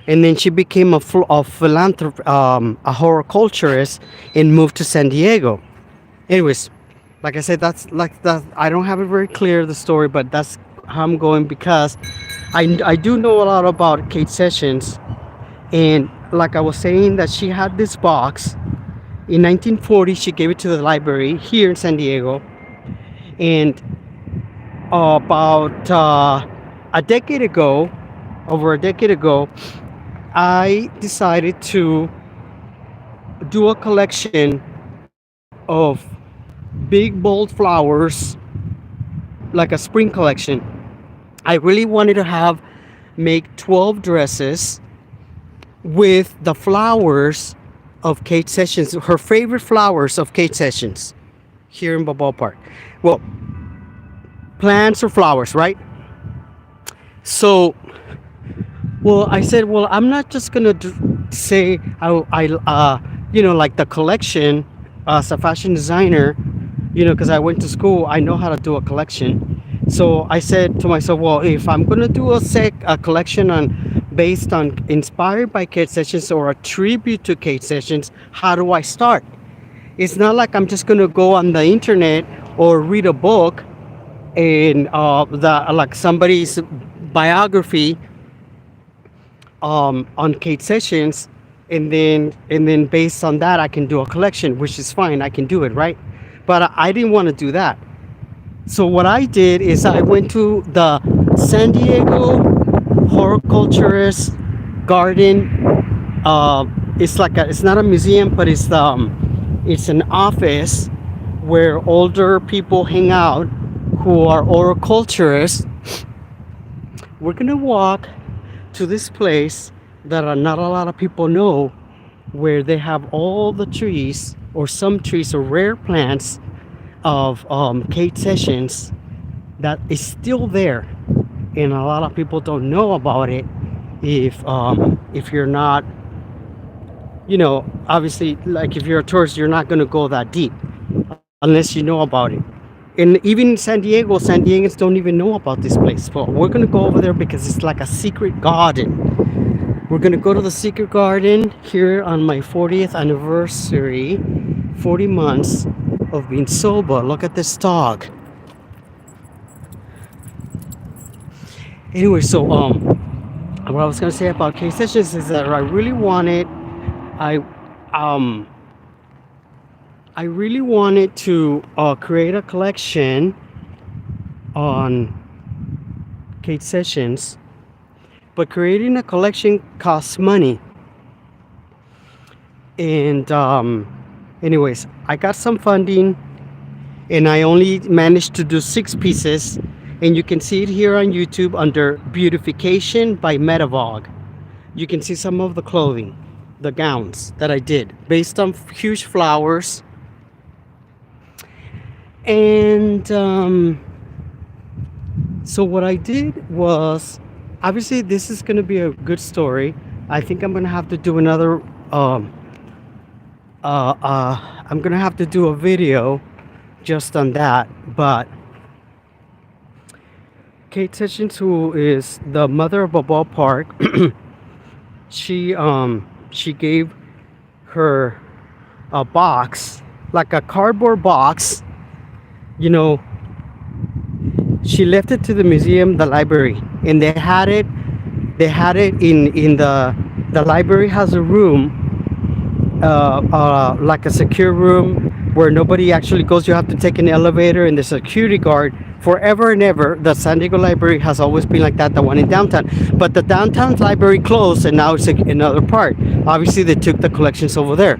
And then she became a philanthropist, a horticulturist, and moved to San Diego. Anyways, like I said, that's like that. I don't have it very clear, the story, but that's how I'm going, because I do know a lot about Kate Sessions. And like I was saying, that she had this box in 1940. She gave it to the library here in San Diego. And about a decade ago, over a decade ago, I decided to do a collection of big bold flowers, like a spring collection. I really wanted to make 12 dresses with the flowers of Kate Sessions, her favorite flowers of Kate Sessions, here in Balboa Park. Well, plants or flowers, right? So, well, I said, well, I'm not just gonna say like the collection as a fashion designer, because I went to school, I know how to do a collection. So I said to myself, well, if I'm gonna do a collection based on inspired by Kate Sessions or a tribute to Kate Sessions, how do I start? It's not like I'm just gonna go on the internet or read a book and like somebody's biography on Kate Sessions, and then based on that I can do a collection, which is fine, I can do it, right? But I didn't want to do that. So what I did is I went to the San Diego Horticulturist Garden. It's not a museum, but it's an office where older people hang out who are horticulturists. We're gonna walk to this place that not a lot of people know, where they have all the trees, or some trees or rare plants of Kate Sessions that is still there, and a lot of people don't know about it. If you're not, obviously, like if you're a tourist, you're not going to go that deep unless you know about it. And even in San Diego, San Diegans don't even know about this place. But we're going to go over there because it's like a secret garden. We're going to go to the secret garden here on my 40th anniversary, 40 months of being sober. Look at this dog. Anyway, so what I was going to say about Kate Sessions is that I really wanted to create a collection on Kate Sessions, but creating a collection costs money. And anyways, I got some funding, and I only managed to do 6 pieces, and you can see it here on YouTube under Beautification by MEDAVOG. You can see some of the clothing, the gowns that I did based on huge flowers. And so what I did was, obviously this is going to be a good story. I think I'm going to have to do another I'm going to have to do a video just on that. But Kate Sessions, who is the mother of Balboa Park, she gave her a box, like a cardboard box. She left it to the museum, the library, and they had it in the library has a room, like a secure room where nobody actually goes. You have to take an elevator, and the security guard, forever and ever, the San Diego library has always been like that, the one in downtown. But the downtown library closed, and now it's another part. Obviously they took the collections over there.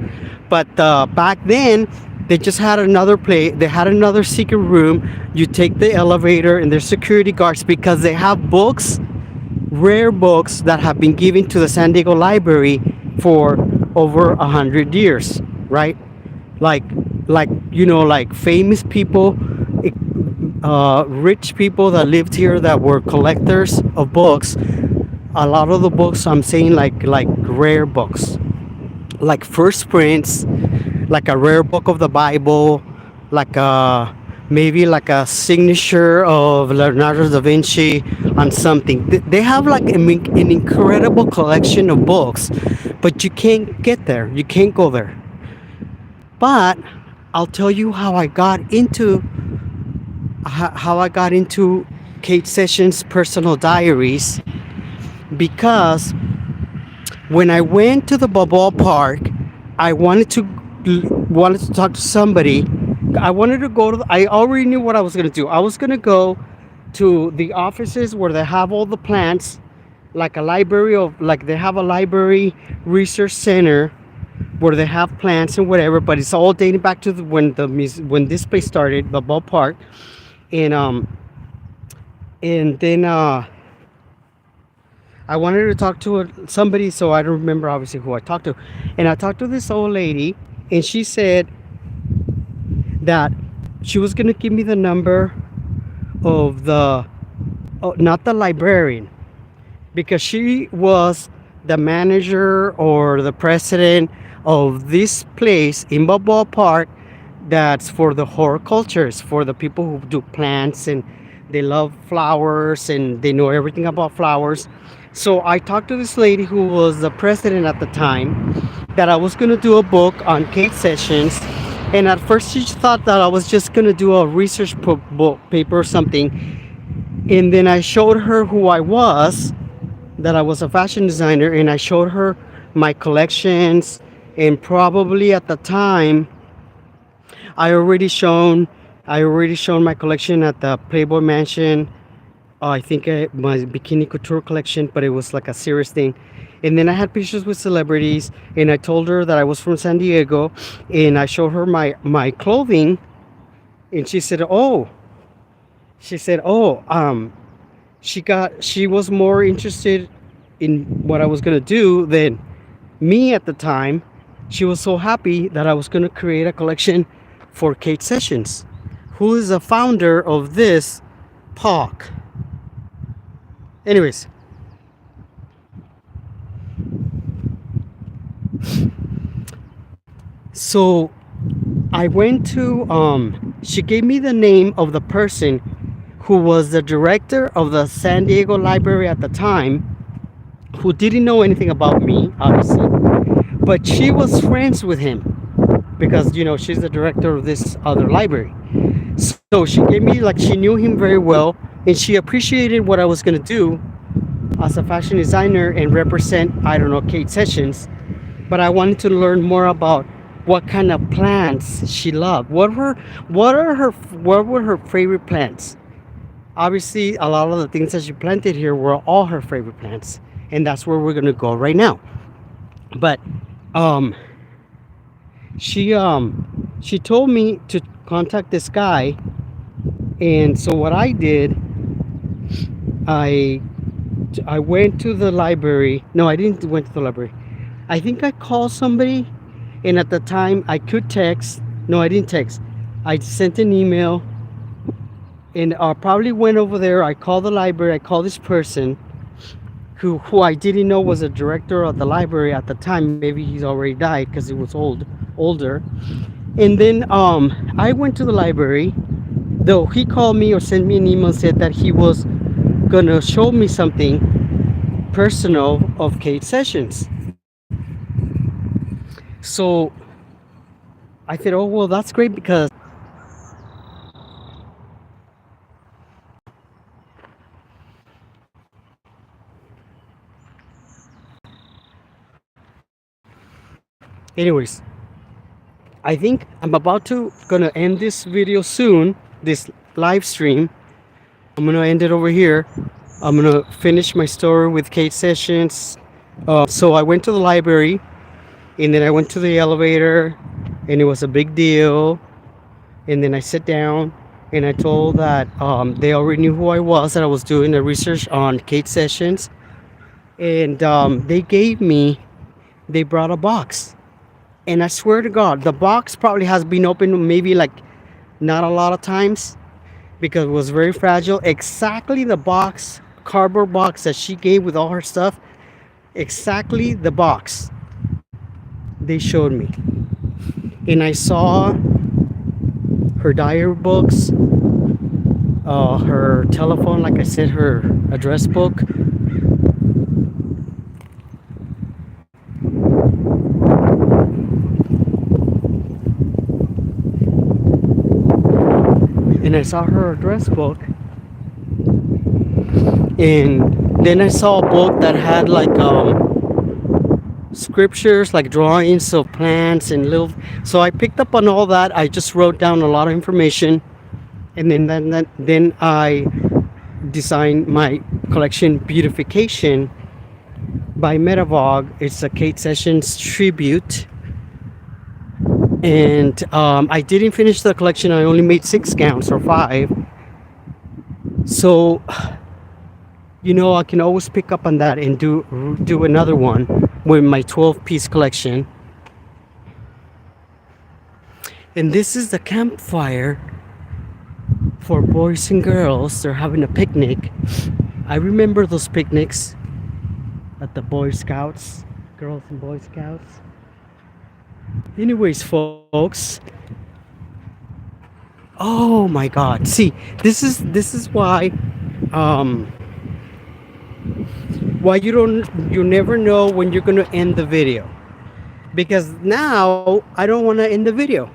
But back then They just had another place. They had another secret room. You take the elevator, and there's security guards because they have books, rare books that have been given to the San Diego Library for over 100 years, right? Like, like famous people, rich people that lived here that were collectors of books. A lot of the books I'm saying like rare books, like first prints, like a rare book of the Bible, like a maybe like a signature of Leonardo da Vinci on something. They have like an incredible collection of books, but you can't get there. You can't go there. But I'll tell you how I got into Kate Sessions' personal diaries, because when I went to the ballpark, I wanted to talk to somebody. I wanted to go to. I already knew what I was gonna do. I was gonna go to the offices where they have all the plants, like a library of like they have a library research center where they have plants and whatever. But it's all dating back to when this place started, the ballpark, and then I wanted to talk to somebody, so I don't remember obviously who I talked to. And I talked to this old lady, and she said that she was going to give me the number of not the librarian, because she was the manager or the president of this place in the ballpark that's for the horticultures, for the people who do plants and they love flowers and they know everything about flowers. So I talked to this lady who was the president at the time, that I was going to do a book on Kate Sessions. And at first she thought that I was just going to do a research book paper or something. And then I showed her who I was, that I was a fashion designer, and I showed her my collections. And probably at the time I already shown my collection at the Playboy Mansion. I think my bikini couture collection, but it was like a serious thing. And then I had pictures with celebrities, and I told her that I was from San Diego, and I showed her my clothing, and she said, "Oh," she was more interested in what I was gonna do than me at the time. She was so happy that I was gonna create a collection for Kate Sessions, who is the founder of this POC. Anyways, so I went to she gave me the name of the person who was the director of the San Diego Library at the time, who didn't know anything about me, obviously, but she was friends with him because she's the director of this other library. So she gave me, like, she knew him very well, and she appreciated what I was going to do as a fashion designer and represent, I don't know, Kate Sessions. But I wanted to learn more about what kind of plants she loved. What were her favorite plants? Obviously, a lot of the things that she planted here were all her favorite plants, and that's where we're going to go right now. But she told me to contact this guy, and so what I did, I went to the library. No, I didn't went to the library. I think I called somebody, and at the time I could text. No, I didn't text. I sent an email, and I probably went over there. I called the library. I called this person who I didn't know was a director of the library at the time. Maybe he's already died because he was older. And then I went to the library, though he called me or sent me an email and said that he was gonna show me something personal of Kate Sessions. So I said, oh well, that's great, because anyways, I think I'm about to gonna end this video soon, this live stream. I'm gonna end it over here. I'm gonna finish my story with Kate Sessions. So I went to the library, and then I went to the elevator, and it was a big deal. And then I sat down and I told that they already knew who I was, that I was doing the research on Kate Sessions. And they brought a box. And I swear to God, the box probably has been opened maybe like not a lot of times because it was very fragile. Exactly the box, cardboard box that she gave with all her stuff, exactly the box they showed me. And I saw her diary books, her telephone, like I said, her address book. And I saw her address book. And then I saw a book that had like scriptures, like drawings of plants and little. So I picked up on all that. I just wrote down a lot of information, and then I designed my collection, Beautification by MEDAVOG. It's a Kate Sessions tribute. And I didn't finish the collection. I only made 6 gowns or 5. So, I can always pick up on that and do another one with my 12-piece collection. And this is the campfire for boys and girls. They're having a picnic. I remember those picnics at the Boy Scouts, Girls and Boy Scouts. Anyways, folks. Oh my God! See, this is why you never know when you're gonna end the video, because now I don't want to end the video.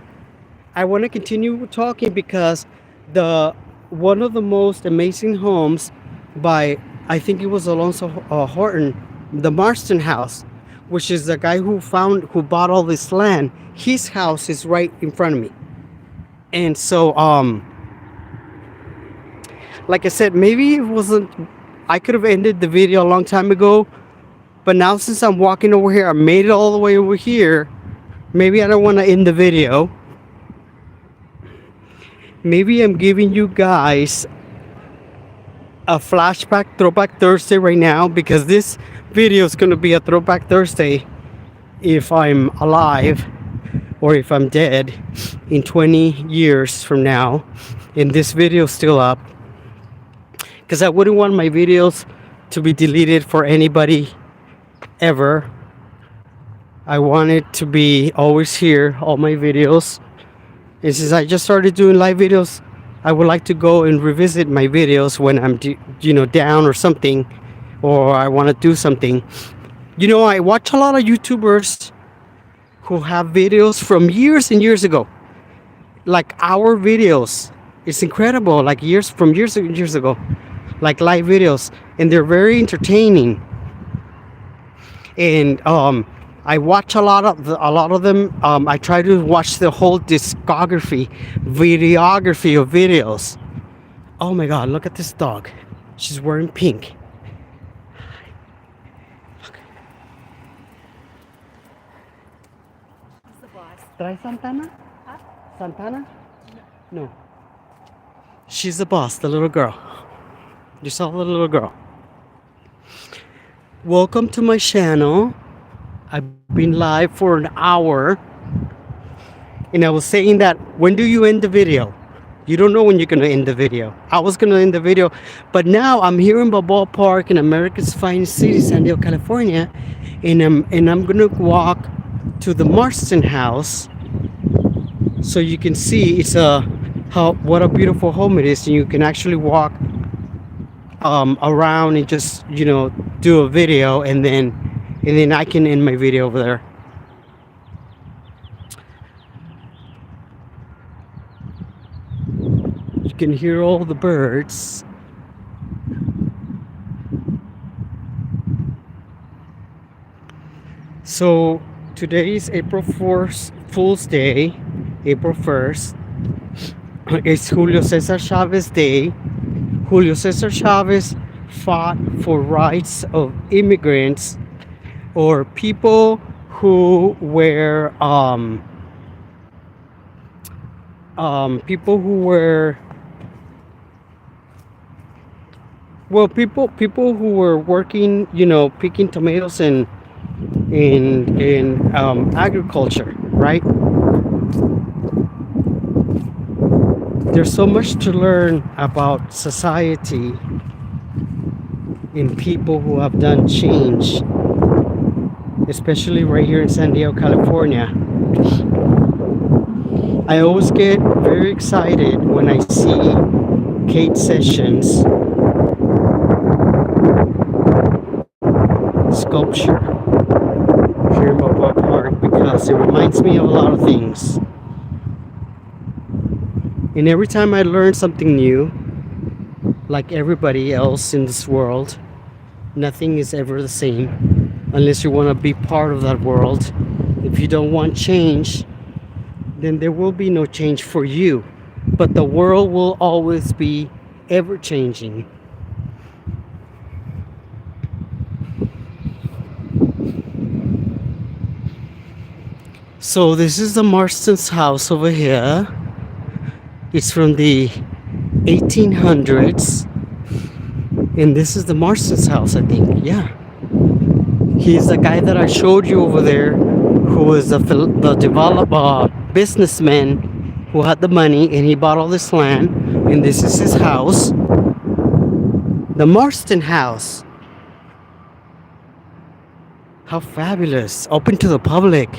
I want to continue talking because one of the most amazing homes by, I think it was Alonso Horton, the Marston house, which is the guy who bought all this land. His house is right in front of me. And so like I said, maybe it wasn't, I could have ended the video a long time ago, but now since I'm walking over here, I made it all the way over here, maybe I don't want to end the video. Maybe I'm giving you guys a flashback, throwback Thursday right now, because this video is going to be a throwback Thursday if I'm alive or if I'm dead in 20 years from now and this video is still up, because I wouldn't want my videos to be deleted for anybody ever. I want it to be always here, all my videos. And since I just started doing live videos, I would like to go and revisit my videos when I'm down or something, or I want to do something. I watch a lot of YouTubers who have videos from years and years ago, like our videos. It's incredible, like years and years ago, like live videos, and they're very entertaining. And I watch a lot of them. I try to watch the whole videography of videos. Oh my God, look at this dog. She's wearing pink. Who's the boss? Trae Santana? Huh? Santana? No. She's the boss, the little girl. You saw the little girl. Welcome to my channel. I've been live for an hour. And I was saying that, when do you end the video? You don't know when you're going to end the video. I was going to end the video, but now I'm here in Balboa Park in America's finest city, San Diego, California. And I'm going to walk to the Marston house so you can see what a beautiful home it is. And you can actually walk around and just do a video, and then I can end my video over there. You can hear all the birds. So today is April 4th, Fool's Day, April 1st. It's Julio Cesar Chavez Day. Julio Cesar Chavez fought for rights of immigrants, or people who were people who were people who were working, picking tomatoes and in agriculture, right? There's so much to learn about society in people who have done change, especially right here in San Diego, California. I always get very excited when I see Kate Sessions' sculpture here in Balboa Park because it reminds me of a lot of things. And every time I learn something new, like everybody else in this world, nothing is ever the same unless you want to be part of that world. If you don't want change, then there will be no change for you. But the world will always be ever changing. So this is the Marston's house over here. It's from the 1800s. And this is the Marston's house, I think. Yeah. He's the guy that I showed you over there who was the developer, businessman who had the money and he bought all this land. And this is his house. The Marston house. How fabulous. Open to the public.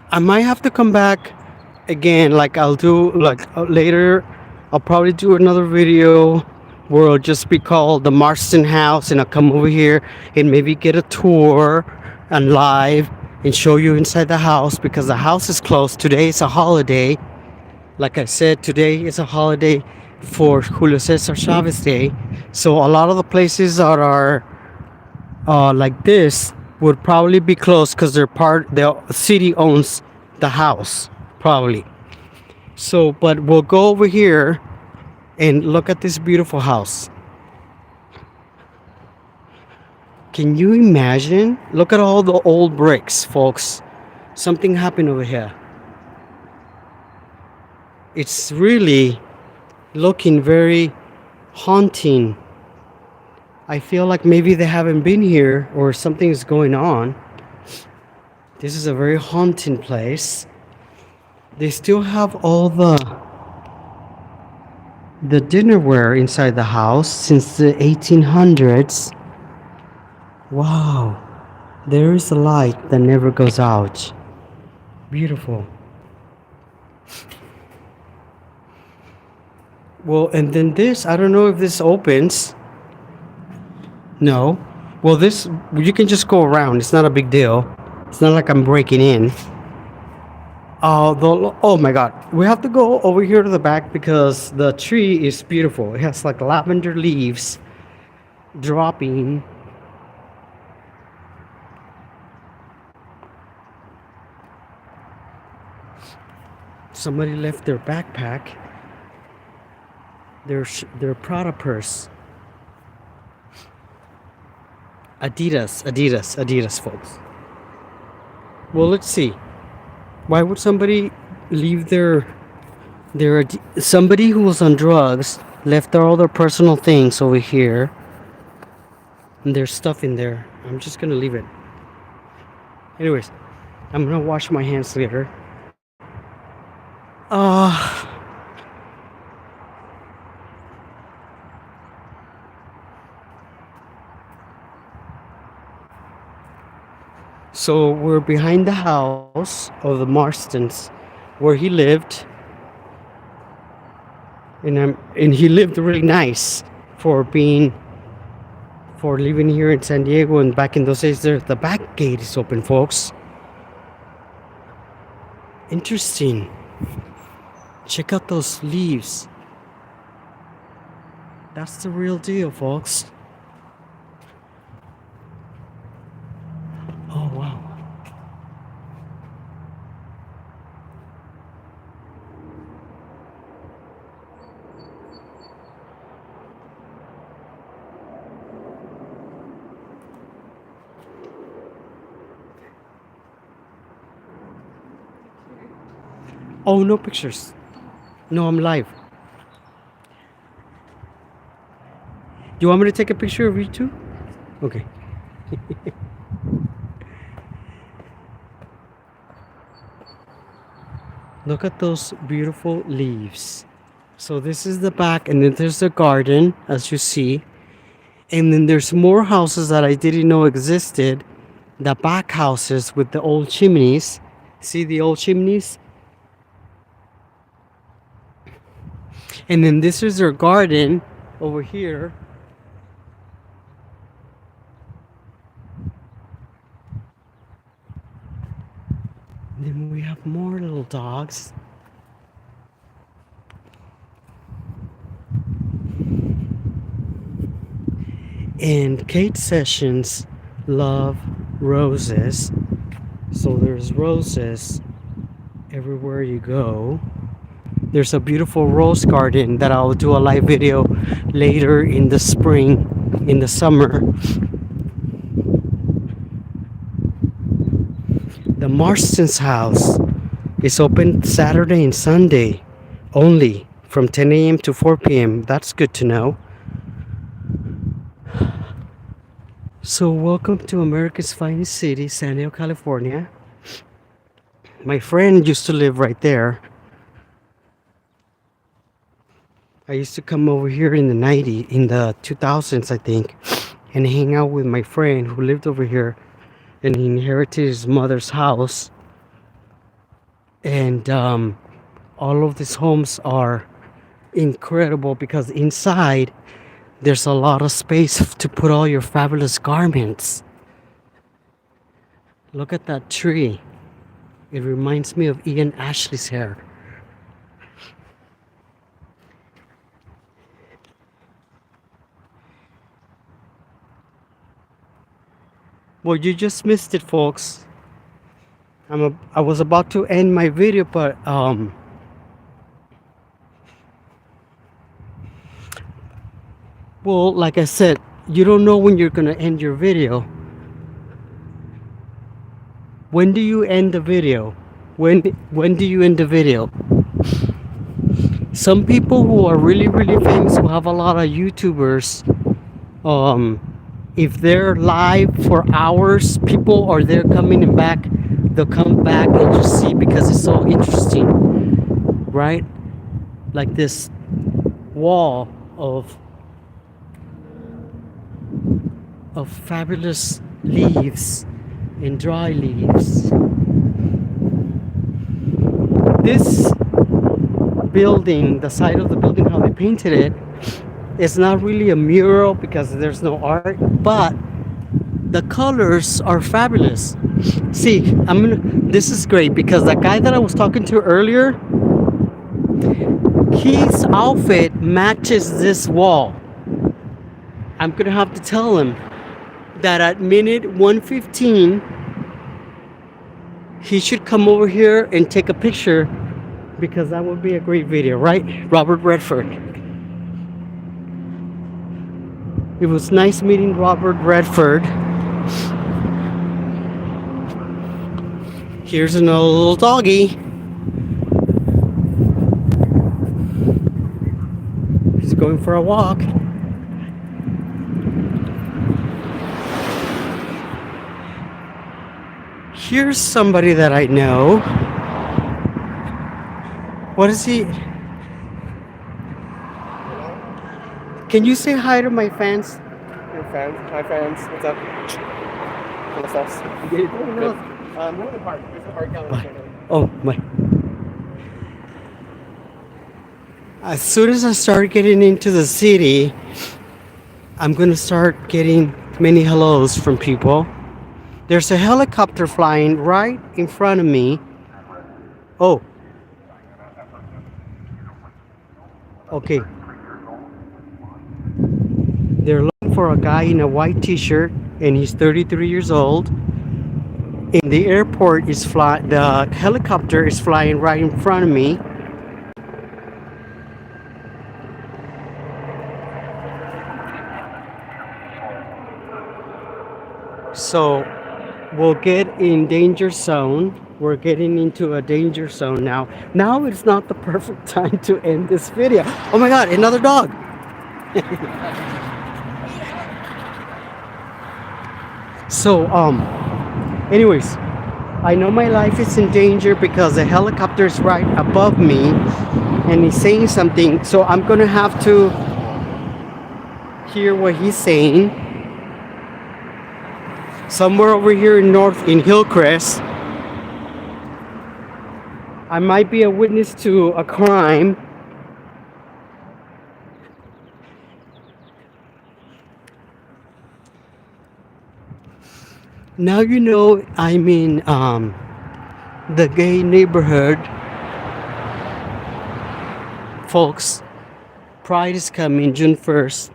I might have to come back again, like I'll do later. I'll probably do another video where it'll just be called the Marston House, and I'll come over here and maybe get a tour and live and show you inside the house because the house is closed. Today is a holiday. Like I said, today is a holiday for Julio Cesar Chavez Day. So a lot of the places that are like this would probably be closed because the city owns the house, probably. So, but we'll go over here and look at this beautiful house. Can you imagine? Look at all the old bricks, folks. Something happened over here. It's really looking very haunting. I feel like maybe they haven't been here or something is going on. This is a very haunting place. They still have all the dinnerware inside the house since the 1800s. Wow. There is a light that never goes out. Beautiful. Well, and then this, I don't know if this opens. No. Well, this, you can just go around. It's not a big deal. It's not like I'm breaking in. Oh my God. We have to go over here to the back because the tree is beautiful. It has like lavender leaves dropping. Somebody left their backpack. Their Prada purse. Adidas, folks. Well, let's see. Why would somebody leave somebody who was on drugs left all their personal things over here, and there's stuff in there. I'm just gonna leave it. Anyways, I'm gonna wash my hands later. So we're behind the house of the Marstons, where he lived, and he lived really nice for living here in San Diego. And back in those days, the back gate is open, folks. Interesting. Check out those leaves. That's the real deal, folks. Oh, wow. Oh, no pictures. No, I'm live. Do you want me to take a picture of you too? Okay. Look at those beautiful leaves. So this is the back, and then there's the garden, as you see. And then there's more houses that I didn't know existed. The back houses with the old chimneys. See the old chimneys? And then this is their garden over here. And then we have more little dogs. And Kate Sessions love roses. So there's roses everywhere you go. There's a beautiful rose garden that I'll do a live video later in the spring, in the summer. The Marston's house is open Saturday and Sunday only from 10 a.m. to 4 p.m. That's good to know. So welcome to America's finest city, San Diego, California. My friend used to live right there. I used to come over here in the 2000s, I think, and hang out with my friend who lived over here, and he inherited his mother's house. And all of these homes are incredible because inside there's a lot of space to put all your fabulous garments. Look at that tree. It reminds me of Ian Ashley's hair. Well, you just missed it, folks. I was about to end my video, but well, like I said, you don't know when you're gonna end your video. When do you end the video? When do you end the video? Some people who are really famous, who have a lot of YouTubers, if they're live for hours, people are there coming and back. They'll come back and just see because it's so interesting, right? Like this wall of fabulous leaves and dry leaves. This building, the side of the building, how they painted it, it's not really a mural because there's no art, but the colors are fabulous. See, this is great because the guy that I was talking to earlier, his outfit matches this wall. I'm gonna have to tell him that at minute 1:15 he should come over here and take a picture because that would be a great video, right? Robert Redford. It was nice meeting Robert Redford. Here's another little doggy. He's going for a walk. Here's somebody that I know. What is he? Can you say hi to my fans? Your fans, hi fans, what's up? What's up? Good. We're in the park. There's a park down Bye. there. Oh my. As soon as I start getting into the city, I'm gonna start getting many hellos from people. There's a helicopter flying right in front of me. Oh. Okay. They're looking for a guy in a white t-shirt and he's 33 years old. In the airport the helicopter is flying right in front of me. So we'll get in danger zone. we're getting into a danger zone now. Now it's not the perfect time to end this video. Oh my god, another dog. So anyways, I know my life is in danger because the helicopter's right above me and he's saying something, so I'm gonna have to hear what he's saying. Somewhere over here in Hillcrest, I might be a witness to a crime. Now you know I'm in the gay neighborhood, folks. Pride is coming June 1st.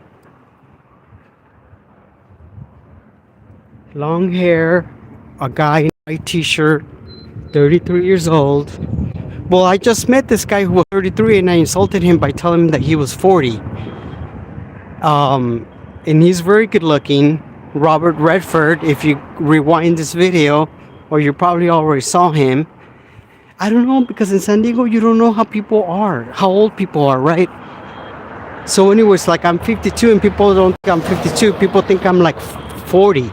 Long hair, a guy in a white t-shirt, 33 years old. Well, I just met this guy who was 33 and I insulted him by telling him that he was 40. And he's very good looking. Robert Redford, if you rewind this video, or you probably already saw him. I don't know, because in San Diego you don't know how people are, how old people are, right? So anyways, like I'm 52 and people don't think I'm 52, people think I'm like 40.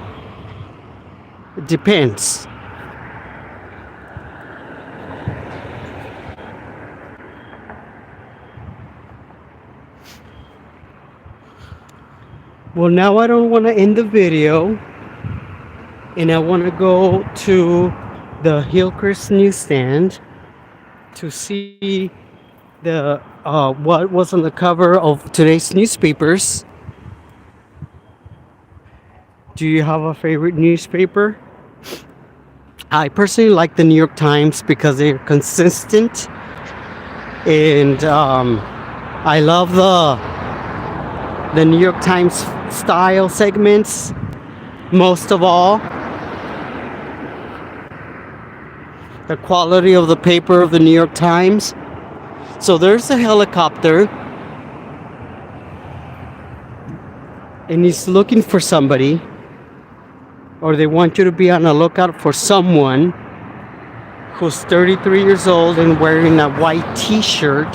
It depends. Well, now I don't want to end the video, and I want to go to the Hillcrest newsstand to see the what was on the cover of today's newspapers. Do you have a favorite newspaper? I personally like the New York Times because they're consistent, and I love the New York Times style segments most of all. The quality of the paper of the New York Times. So there's a helicopter and he's looking for somebody, or they want you to be on the lookout for someone who's 33 years old and wearing a white t-shirt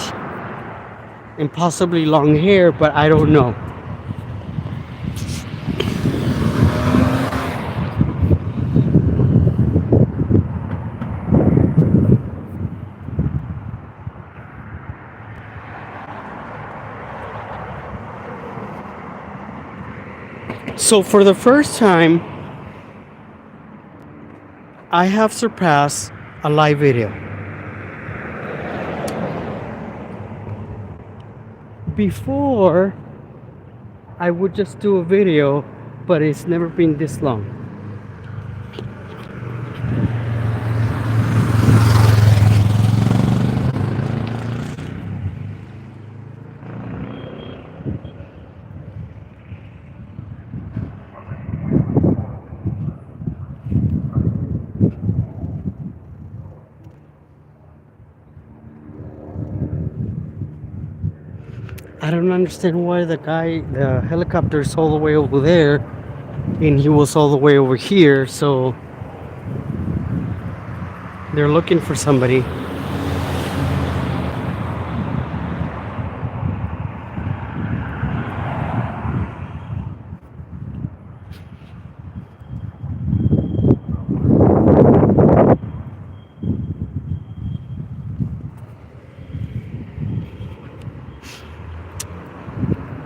and possibly long hair, but I don't know. So for the first time, I have surpassed a live video. Before, I would just do a video, but it's never been this long. I don't understand why the helicopter is all the way over there and he was all the way over here, so they're looking for somebody.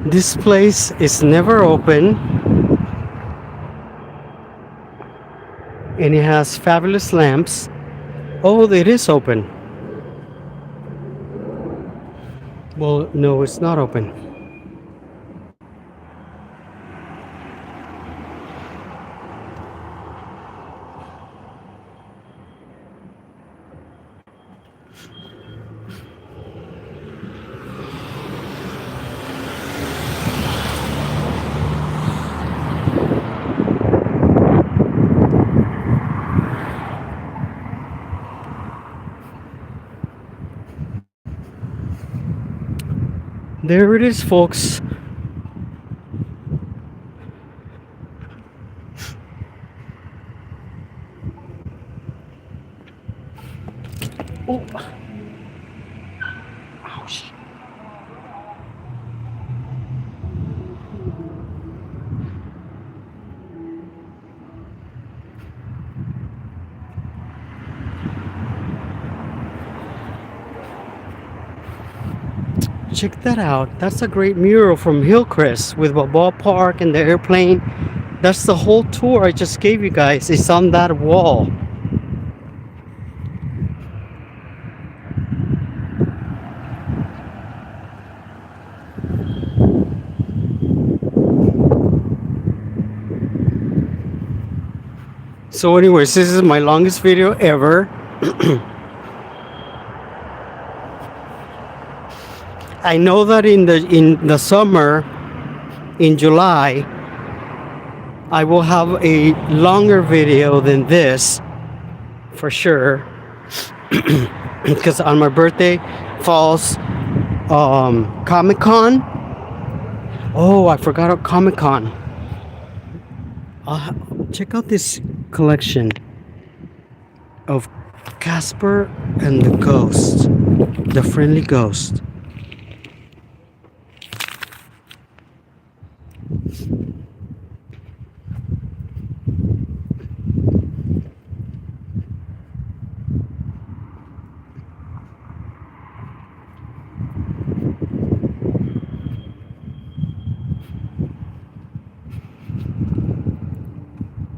This place is never open, and it has fabulous lamps. Oh, it is open. Well, no, it's not open. There it is, folks. Oh, ouch. Check that out. That's a great mural from Hillcrest with the ballpark and the airplane. That's the whole tour I just gave you guys. It's on that wall. So anyways, this is my longest video ever. I know that in the summer, in July, I will have a longer video than this for sure. Because on my birthday falls Comic-Con. Oh, I forgot about Comic-Con. Check out this collection of Casper and the Ghost, the Friendly Ghost.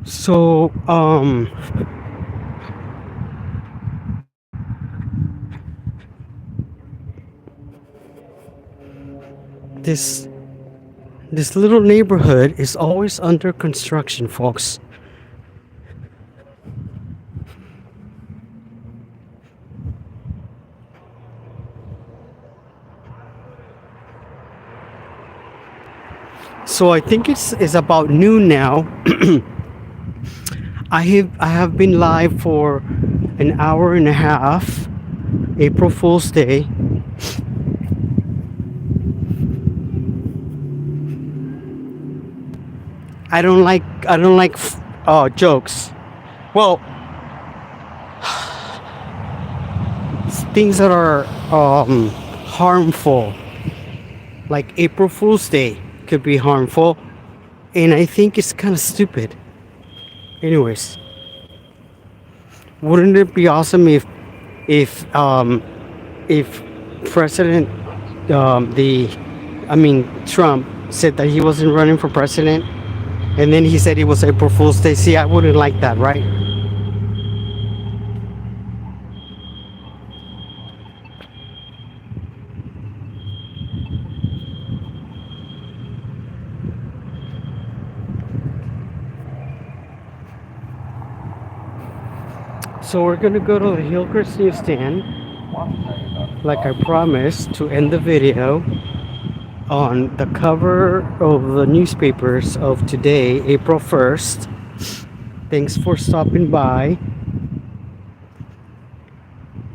So, this little neighborhood is always under construction, folks. So I think it's about noon now. I have been live for an hour and a half. April Fool's Day. I don't like jokes. Well, things that are harmful, like April Fool's Day could be harmful, and I think it's kind of stupid. Anyways, wouldn't it be awesome if President Trump said that he wasn't running for president, and then he said it was April Fool's Day? See, I wouldn't like that, right? So we're gonna go to the Hillcrest newsstand, like I promised, to end the video on the cover of the newspapers of today, April 1st. Thanks for stopping by.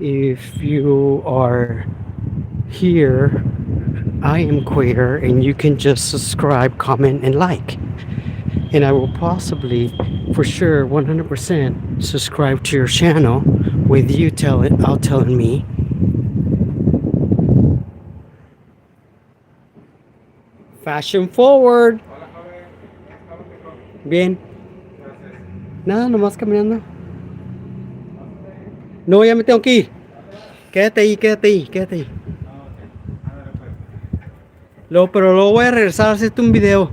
If you are here, I am queer, and you can just subscribe, comment, and like. And I will possibly, for sure, 100% subscribe to your channel with you telling me. Fashion forward. Bien. Nada, nomás caminando. No, ya me tengo que ir. Quédate ahí. Pero luego voy a regresar a hacerte un video.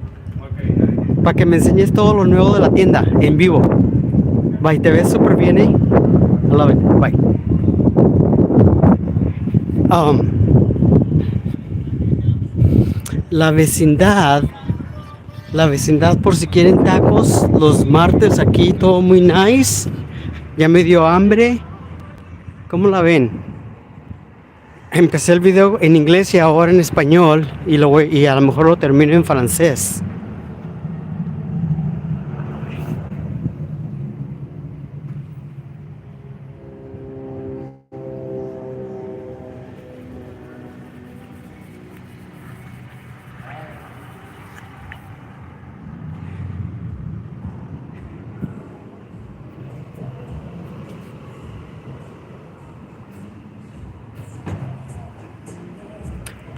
Para que me enseñes todo lo nuevo de la tienda en vivo. Bye, te ves súper bien, I love it. Bye. La vecindad, por si quieren tacos, los martes aquí, todo muy nice. Ya me dio hambre. ¿Cómo la ven? Empecé el video en inglés y ahora en español, y a lo mejor lo termino en francés.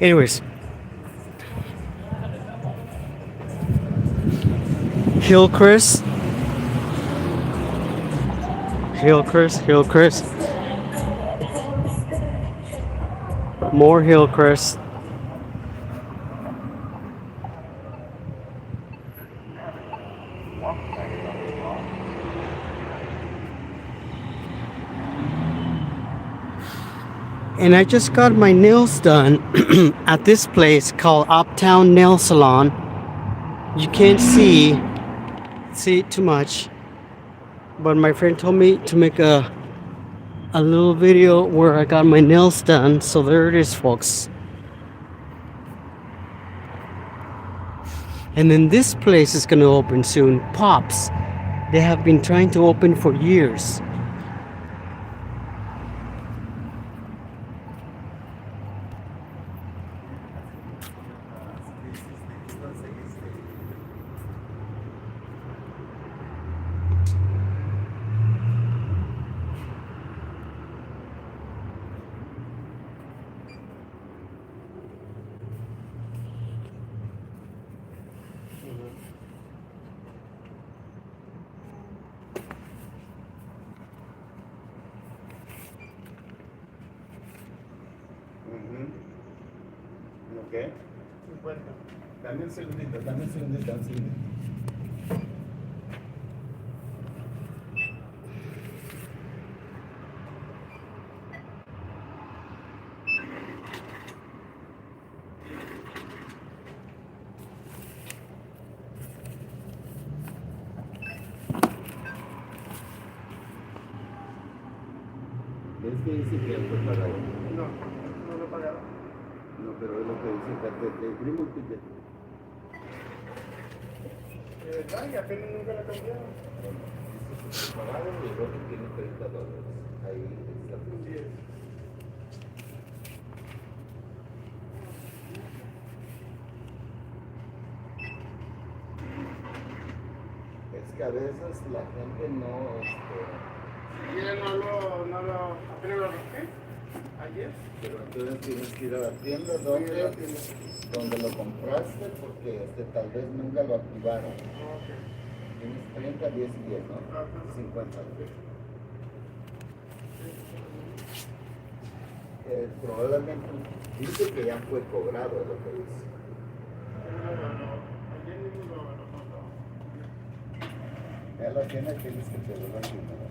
Anyways, Hillcrest, Hillcrest, more Hillcrest. And I just got my nails done at this place called Uptown Nail Salon. You can't see it too much, but my friend told me to make a little video where I got my nails done. So there it is, folks. And then this place is gonna open soon. Pops. They have been trying to open for years. Ok. Dame un segundito, dame un segundito, un segundito. Es que dice que fue pagado. No, no lo pagaron. No, pero es lo que dice que te imprimo el ticket. De verdad, y apenas nunca la cambiaron. Pagado y el otro tiene $30. Ahí está. Sí es. Es que a veces la gente no, Si quieren, apenas lo arranqué. Ayer. pero entonces tienes que ir a la tienda donde lo compraste porque tal vez nunca lo activaron. Ok. Tienes 30, 10 y 10, ¿no? Ajá. 50. Probablemente dice que ya fue cobrado, es lo que dice. Ayer mismo lo mandó. Ya la tienda tienes que te lo dan primero.